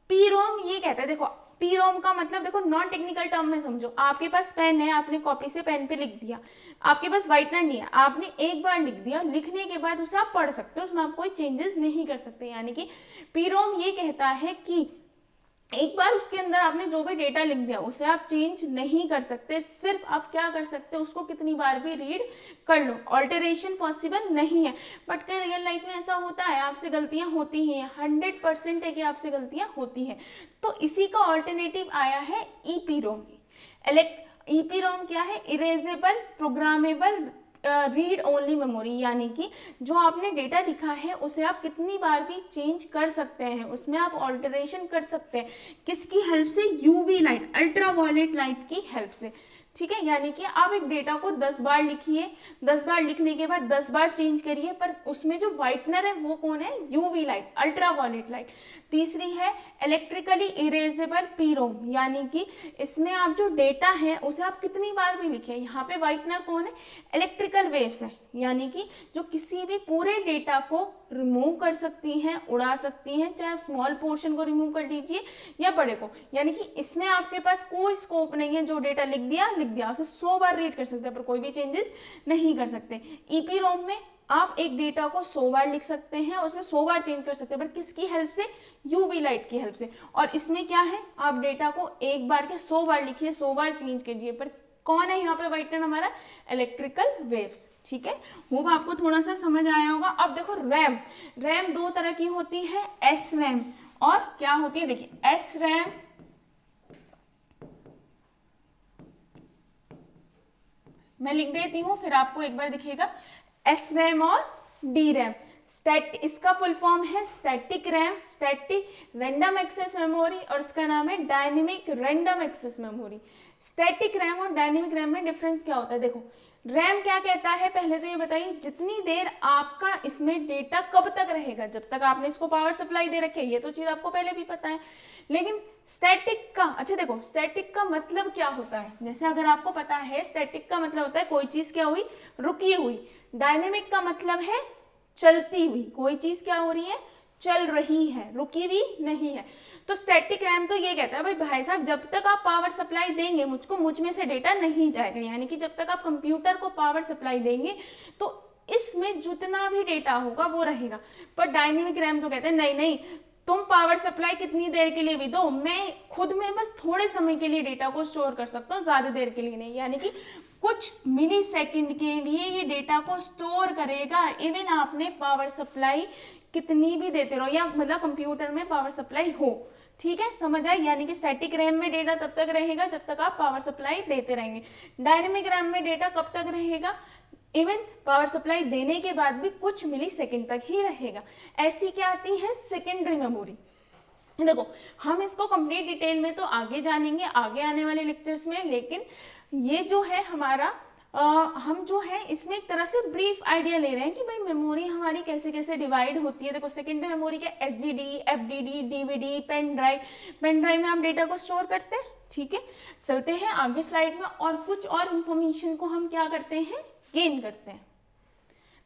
पी रोम ये कहता है, देखो पी रोम का मतलब, देखो नॉन टेक्निकल टर्म में समझो। आपके पास पेन है, आपने कॉपी से पेन पे लिख दिया, आपके पास व्हाइटनर नहीं है, आपने एक बार लिख दिया, लिखने के बाद उसे आप पढ़ सकते हो, उसमें आप कोई चेंजेस नहीं कर सकते। यानी कि पी रोम ये कहता है कि एक बार उसके अंदर आपने जो भी डेटा लिख दिया उसे आप चेंज नहीं कर सकते, सिर्फ आप क्या कर सकते हो? उसको कितनी बार भी रीड कर लो, ऑल्टरेशन पॉसिबल नहीं है। बट क्या रियल लाइफ में ऐसा होता है? आपसे गलतियां होती ही हैं, 100% है कि आपसे गलतियां होती हैं। तो इसी का ऑल्टरनेटिव आया है ईपी रोम। ईपी रोम क्या है? Erasable programmable read only memory, यानी कि जो आपने डेटा लिखा है उसे आप कितनी बार भी चेंज कर सकते हैं, उसमें आप ऑल्टरेशन कर सकते हैं। किसकी हेल्प से? यूवी लाइट, अल्ट्रावायलेट लाइट की हेल्प से। ठीक है, यानी कि आप एक डेटा को 10 बार लिखिए, 10 बार लिखने के बाद 10 बार चेंज करिए, पर उसमें जो व्हाइटनर है वो कौन है? UV light, ultraviolet light. तीसरी है इलेक्ट्रिकली इरेजेबल पीरोम, यानी कि इसमें आप जो डेटा है उसे आप कितनी बार भी लिखें। यहाँ पे व्हाइटनर कौन है? इलेक्ट्रिकल वेव्स है, यानी कि जो किसी भी पूरे डेटा को रिमूव कर सकती हैं, उड़ा सकती हैं, चाहे आप स्मॉल पोर्शन को रिमूव कर लीजिए या बड़े को, यानी कि इसमें आपके पास कोई स्कोप नहीं है, जो डेटा लिख दिया उसे 100 बार रीड कर सकते हैं पर कोई भी चेंजेस नहीं कर सकते। ईपीरोम में आप एक डेटा को 100 बार लिख सकते हैं, उसमें 100 बार चेंज कर सकते हैं, पर किसकी हेल्प से? यूवी लाइट की हेल्प से। और इसमें क्या है? आप डेटा को एक बार के 100 बार लिखिए, 100 बार चेंज कीजिए, पर कौन है यहाँ पे व्हाइटनर? हमारा इलेक्ट्रिकल वेव्स। ठीक है, होप आपको थोड़ा सा समझ आया होगा। अब देखो रैम, रैम दो तरह की होती है, एस रैम और क्या होती है? देखिए एस रैम, मैं लिख देती हूँ फिर आपको एक बार दिखेगा, एस रैम और डी रैम। इसका फुल फॉर्म है static RAM, static random access memory, और इसका नाम है dynamic random access memory. Static RAM और डायनेमिक रैम में डिफरेंस क्या होता है? देखो रैम क्या कहता है, पहले तो ये बताइए, जितनी देर आपका इसमें डेटा कब तक रहेगा, जब तक आपने इसको पावर सप्लाई दे रखी है, ये तो चीज आपको पहले भी पता है। लेकिन स्टैटिक का, अच्छा देखो स्टैटिक का मतलब क्या होता है, जैसे अगर आपको पता है स्टैटिक का मतलब होता है कोई चीज क्या हुई? रुकी हुई। डायनेमिक का मतलब है चलती हुई, कोई चीज क्या हो रही है? चल रही है, रुकी भी नहीं है। तो स्टैटिक रैम तो ये कहता है भाई साहब, जब तक आप पावर सप्लाई देंगे मुझ में से डेटा नहीं जाएगा, यानी कि जब तक आप कंप्यूटर को पावर सप्लाई देंगे तो इसमें जितना भी डेटा होगा वो रहेगा। पर डायनेमिक रैम तो कहते हैं नहीं नहीं, तुम पावर सप्लाई कितनी देर के लिए भी दो, मैं खुद में बस थोड़े समय के लिए डेटा को स्टोर कर सकता हूँ, ज्यादा देर के लिए नहीं, यानी कि कुछ मिली सेकेंड के लिए ये डेटा को स्टोर करेगा। इवन आपने पावर सप्लाई कितनी भी देते रहो, या मतलब कंप्यूटर में पावर सप्लाई हो। ठीक है, समझ आए? यानी कि स्टैटिक रैम में डेटा तब तक रहेगा जब तक आप पावर सप्लाई देते रहेंगे। डायनेमिक रैम में डेटा कब तक रहेगा? इवन पावर सप्लाई देने के बाद भी कुछ मिली सेकेंड तक ही रहेगा। ऐसी क्या आती है? Secondary memory. देखो हम इसको कंप्लीट डिटेल में तो आगे जानेंगे आगे आने वाले लेक्चर्स में, लेकिन ये जो है हमारा हम जो है इसमें एक तरह से ब्रीफ आइडिया ले रहे हैं कि भाई मेमोरी हमारी कैसे कैसे डिवाइड होती है। देखो सेकेंडरी मेमोरी के SDD, FDD, DVD, pen drive, pen drive में हम डेटा को स्टोर करते हैं। ठीक है, चलते हैं आगे स्लाइड में, और कुछ और इंफॉर्मेशन को हम क्या करते हैं? गेन करते हैं।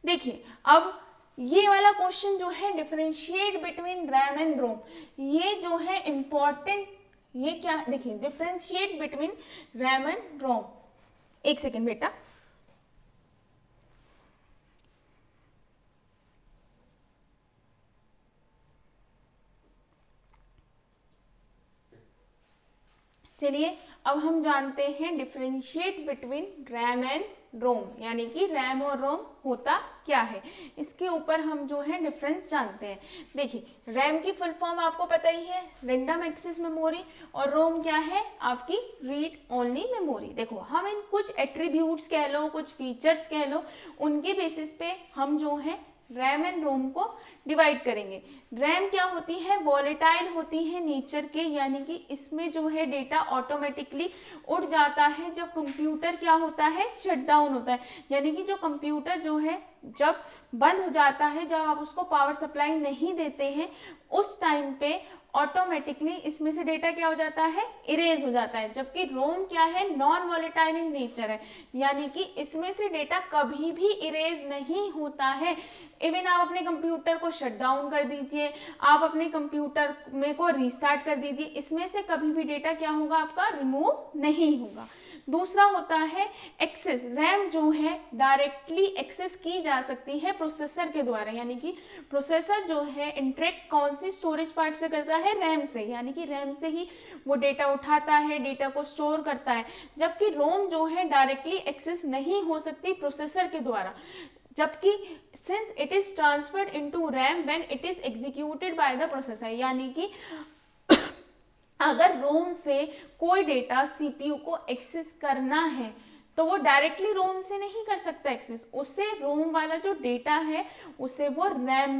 देखिए अब ये वाला क्वेश्चन जो है, डिफरेंशिएट बिटवीन रैम एंड रोम, ये जो है इंपॉर्टेंट, ये क्या? देखिए डिफरेंशिएट बिटवीन रैम एंड रोम। एक सेकेंड बेटा, चलिए अब हम जानते हैं डिफरेंशिएट बिटवीन रैम एंड रोम, यानी कि रैम और रोम होता क्या है, इसके ऊपर हम जो है डिफरेंस जानते हैं। देखिए रैम की फुल फॉर्म आपको पता ही है, रैंडम एक्सेस मेमोरी, और रोम क्या है? आपकी रीड ओनली मेमोरी। देखो हम इन कुछ एट्रीब्यूट्स कह लो, कुछ फीचर्स कह लो, उनके बेसिस पे हम जो है रैम एंड रोम को डिवाइड करेंगे। रैम क्या होती है? वॉलेटाइल होती है नेचर के, यानी कि इसमें जो है डेटा ऑटोमेटिकली उड़ जाता है जब कंप्यूटर क्या होता है? शट डाउन होता है, यानी कि जो कंप्यूटर जो है जब बंद हो जाता है, जब आप उसको पावर सप्लाई नहीं देते हैं, उस टाइम पे ऑटोमेटिकली इसमें से डेटा क्या हो जाता है? इरेज हो जाता है। जबकि रोम क्या है? नॉन वॉलेटाइल इन नेचर है, यानी कि इसमें से डेटा कभी भी इरेज नहीं होता है। इवन आप अपने कंप्यूटर को शट डाउन कर दीजिए, आप अपने कंप्यूटर में को रीस्टार्ट कर दीजिए, इसमें से कभी भी डेटा क्या होगा? आपका रिमूव नहीं होगा। दूसरा होता है एक्सेस। रैम जो है डायरेक्टली एक्सेस की जा सकती है प्रोसेसर के द्वारा, यानी कि प्रोसेसर जो है इंटरेक्ट कौन सी स्टोरेज पार्ट से करता है? रैम से, यानी कि रैम से ही वो डेटा उठाता है, डेटा को स्टोर करता है। जबकि रोम जो है डायरेक्टली एक्सेस नहीं हो सकती प्रोसेसर के द्वारा, जबकि since it is transferred into RAM when it is executed by the processor, यानी कि अगर रोम से कोई डेटा सीपीयू को एक्सेस करना है तो वो डायरेक्टली रोम से नहीं कर सकता एक्सेस, उससे रोम वाला जो डेटा है उसे वो रैम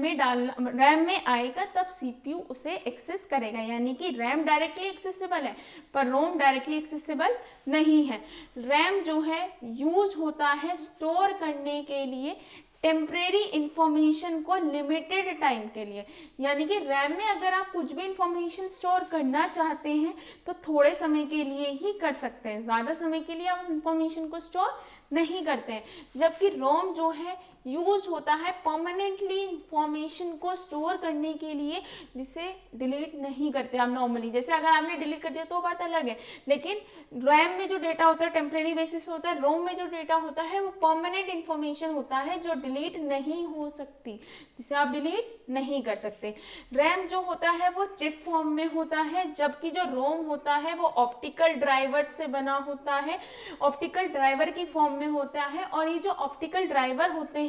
में आएगा, तब सीपीयू उसे एक्सेस करेगा। यानी कि रैम डायरेक्टली एक्सेसिबल है पर रोम डायरेक्टली एक्सेसिबल नहीं है। रैम जो है यूज होता है स्टोर करने के लिए टेम्परेरी इंफॉर्मेशन को लिमिटेड टाइम के लिए। यानी कि रैम में अगर आप कुछ भी इंफॉर्मेशन स्टोर करना चाहते हैं तो थोड़े समय के लिए ही कर सकते हैं, ज़्यादा समय के लिए आप इंफॉर्मेशन को स्टोर नहीं करते हैं। जबकि रोम जो है यूज होता है परमानेंटली इंफॉर्मेशन को स्टोर करने के लिए, जिसे डिलीट नहीं करते आप नॉर्मली। जैसे अगर आपने डिलीट कर दिया तो बात अलग है, लेकिन रैम में जो डेटा होता है टेम्परेरी बेसिस होता है, रोम में जो डेटा होता है वो परमानेंट इंफॉर्मेशन होता है जो डिलीट नहीं हो सकती, जिसे आप डिलीट नहीं कर सकते। रैम जो होता है वो चिप फॉर्म में होता है, जबकि जो रोम होता है वो ऑप्टिकल ड्राइवर से बना होता है, ऑप्टिकल ड्राइवर की फॉर्म में होता है। और ये जो ऑप्टिकल ड्राइवर होते हैं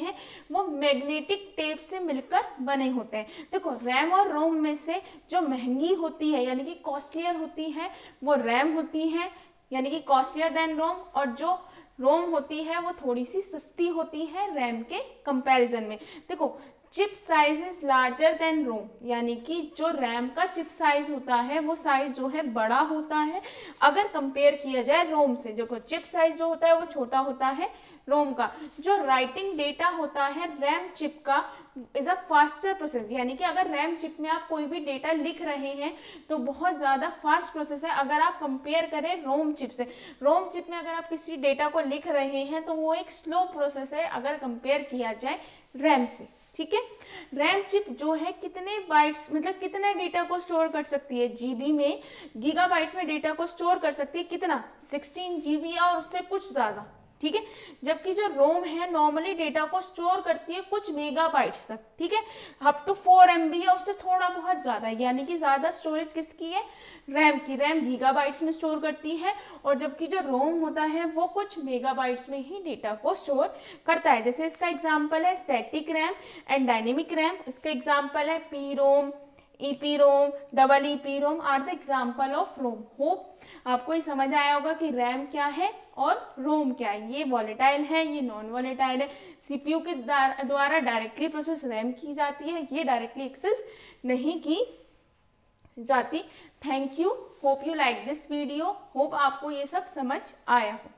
वो मैग्नेटिक टेप से मिलकर बने होते हैं। देखो रैम और रोम में से जो महंगी होती है यानी कि कॉस्टलियर होती है वो रैम होती है, यानी कि कॉस्टलियर देन रोम, और जो रोम होती है वो थोड़ी सी सस्ती होती है रैम के कंपैरिजन में। देखो chip size is larger than ROM, यानी कि जो रैम का चिप साइज होता है वो साइज जो है बड़ा होता है अगर कंपेयर किया जाए रोम से। जो चिप साइज जो होता है वो छोटा होता है रोम का। जो राइटिंग डेटा होता है रैम चिप का इज अ फास्टर प्रोसेस, यानी कि अगर रैम चिप में आप कोई भी डेटा लिख रहे हैं तो बहुत ज़्यादा फास्ट प्रोसेस है अगर आप कंपेयर करें रोम चिप से। रोम चिप में अगर आप किसी डेटा को लिख रहे हैं तो वो एक स्लो प्रोसेस है अगर कंपेयर किया जाए रैम से। ठीक है, रैम चिप जो है कितने बाइट्स मतलब कितना डेटा को स्टोर कर सकती है, जीबी में गीगाबाइट्स में डेटा को स्टोर कर सकती है, कितना 16 जीबी और उससे कुछ ज़्यादा। ठीक है, जबकि जो रोम है नॉर्मली डेटा को स्टोर करती है कुछ मेगाबाइट्स तक। ठीक है, अप टू 4 MB है, उससे थोड़ा बहुत ज़्यादा है, यानी कि ज़्यादा स्टोरेज किसकी है, रैम की। रैम गीगाबाइट्स में स्टोर करती है और जबकि जो रोम होता है वो कुछ मेगाबाइट्स में ही डेटा को स्टोर करता है। जैसे इसका एग्जाम्पल है static RAM and dynamic RAM, इसका एग्जाम्पल है P ROM, EPROM, double EPROM are the example of ROM. Hope आपको ये समझ आया होगा कि रैम क्या है और रोम क्या है। ये वॉलेटाइल है, ये नॉन वॉलेटाइल है। सीपीयू के द्वारा डायरेक्टली प्रोसेस रैम की जाती है, ये डायरेक्टली एक्सेस नहीं की जाती। Thank you, hope you like this video, hope आपको ये सब समझ आया हो।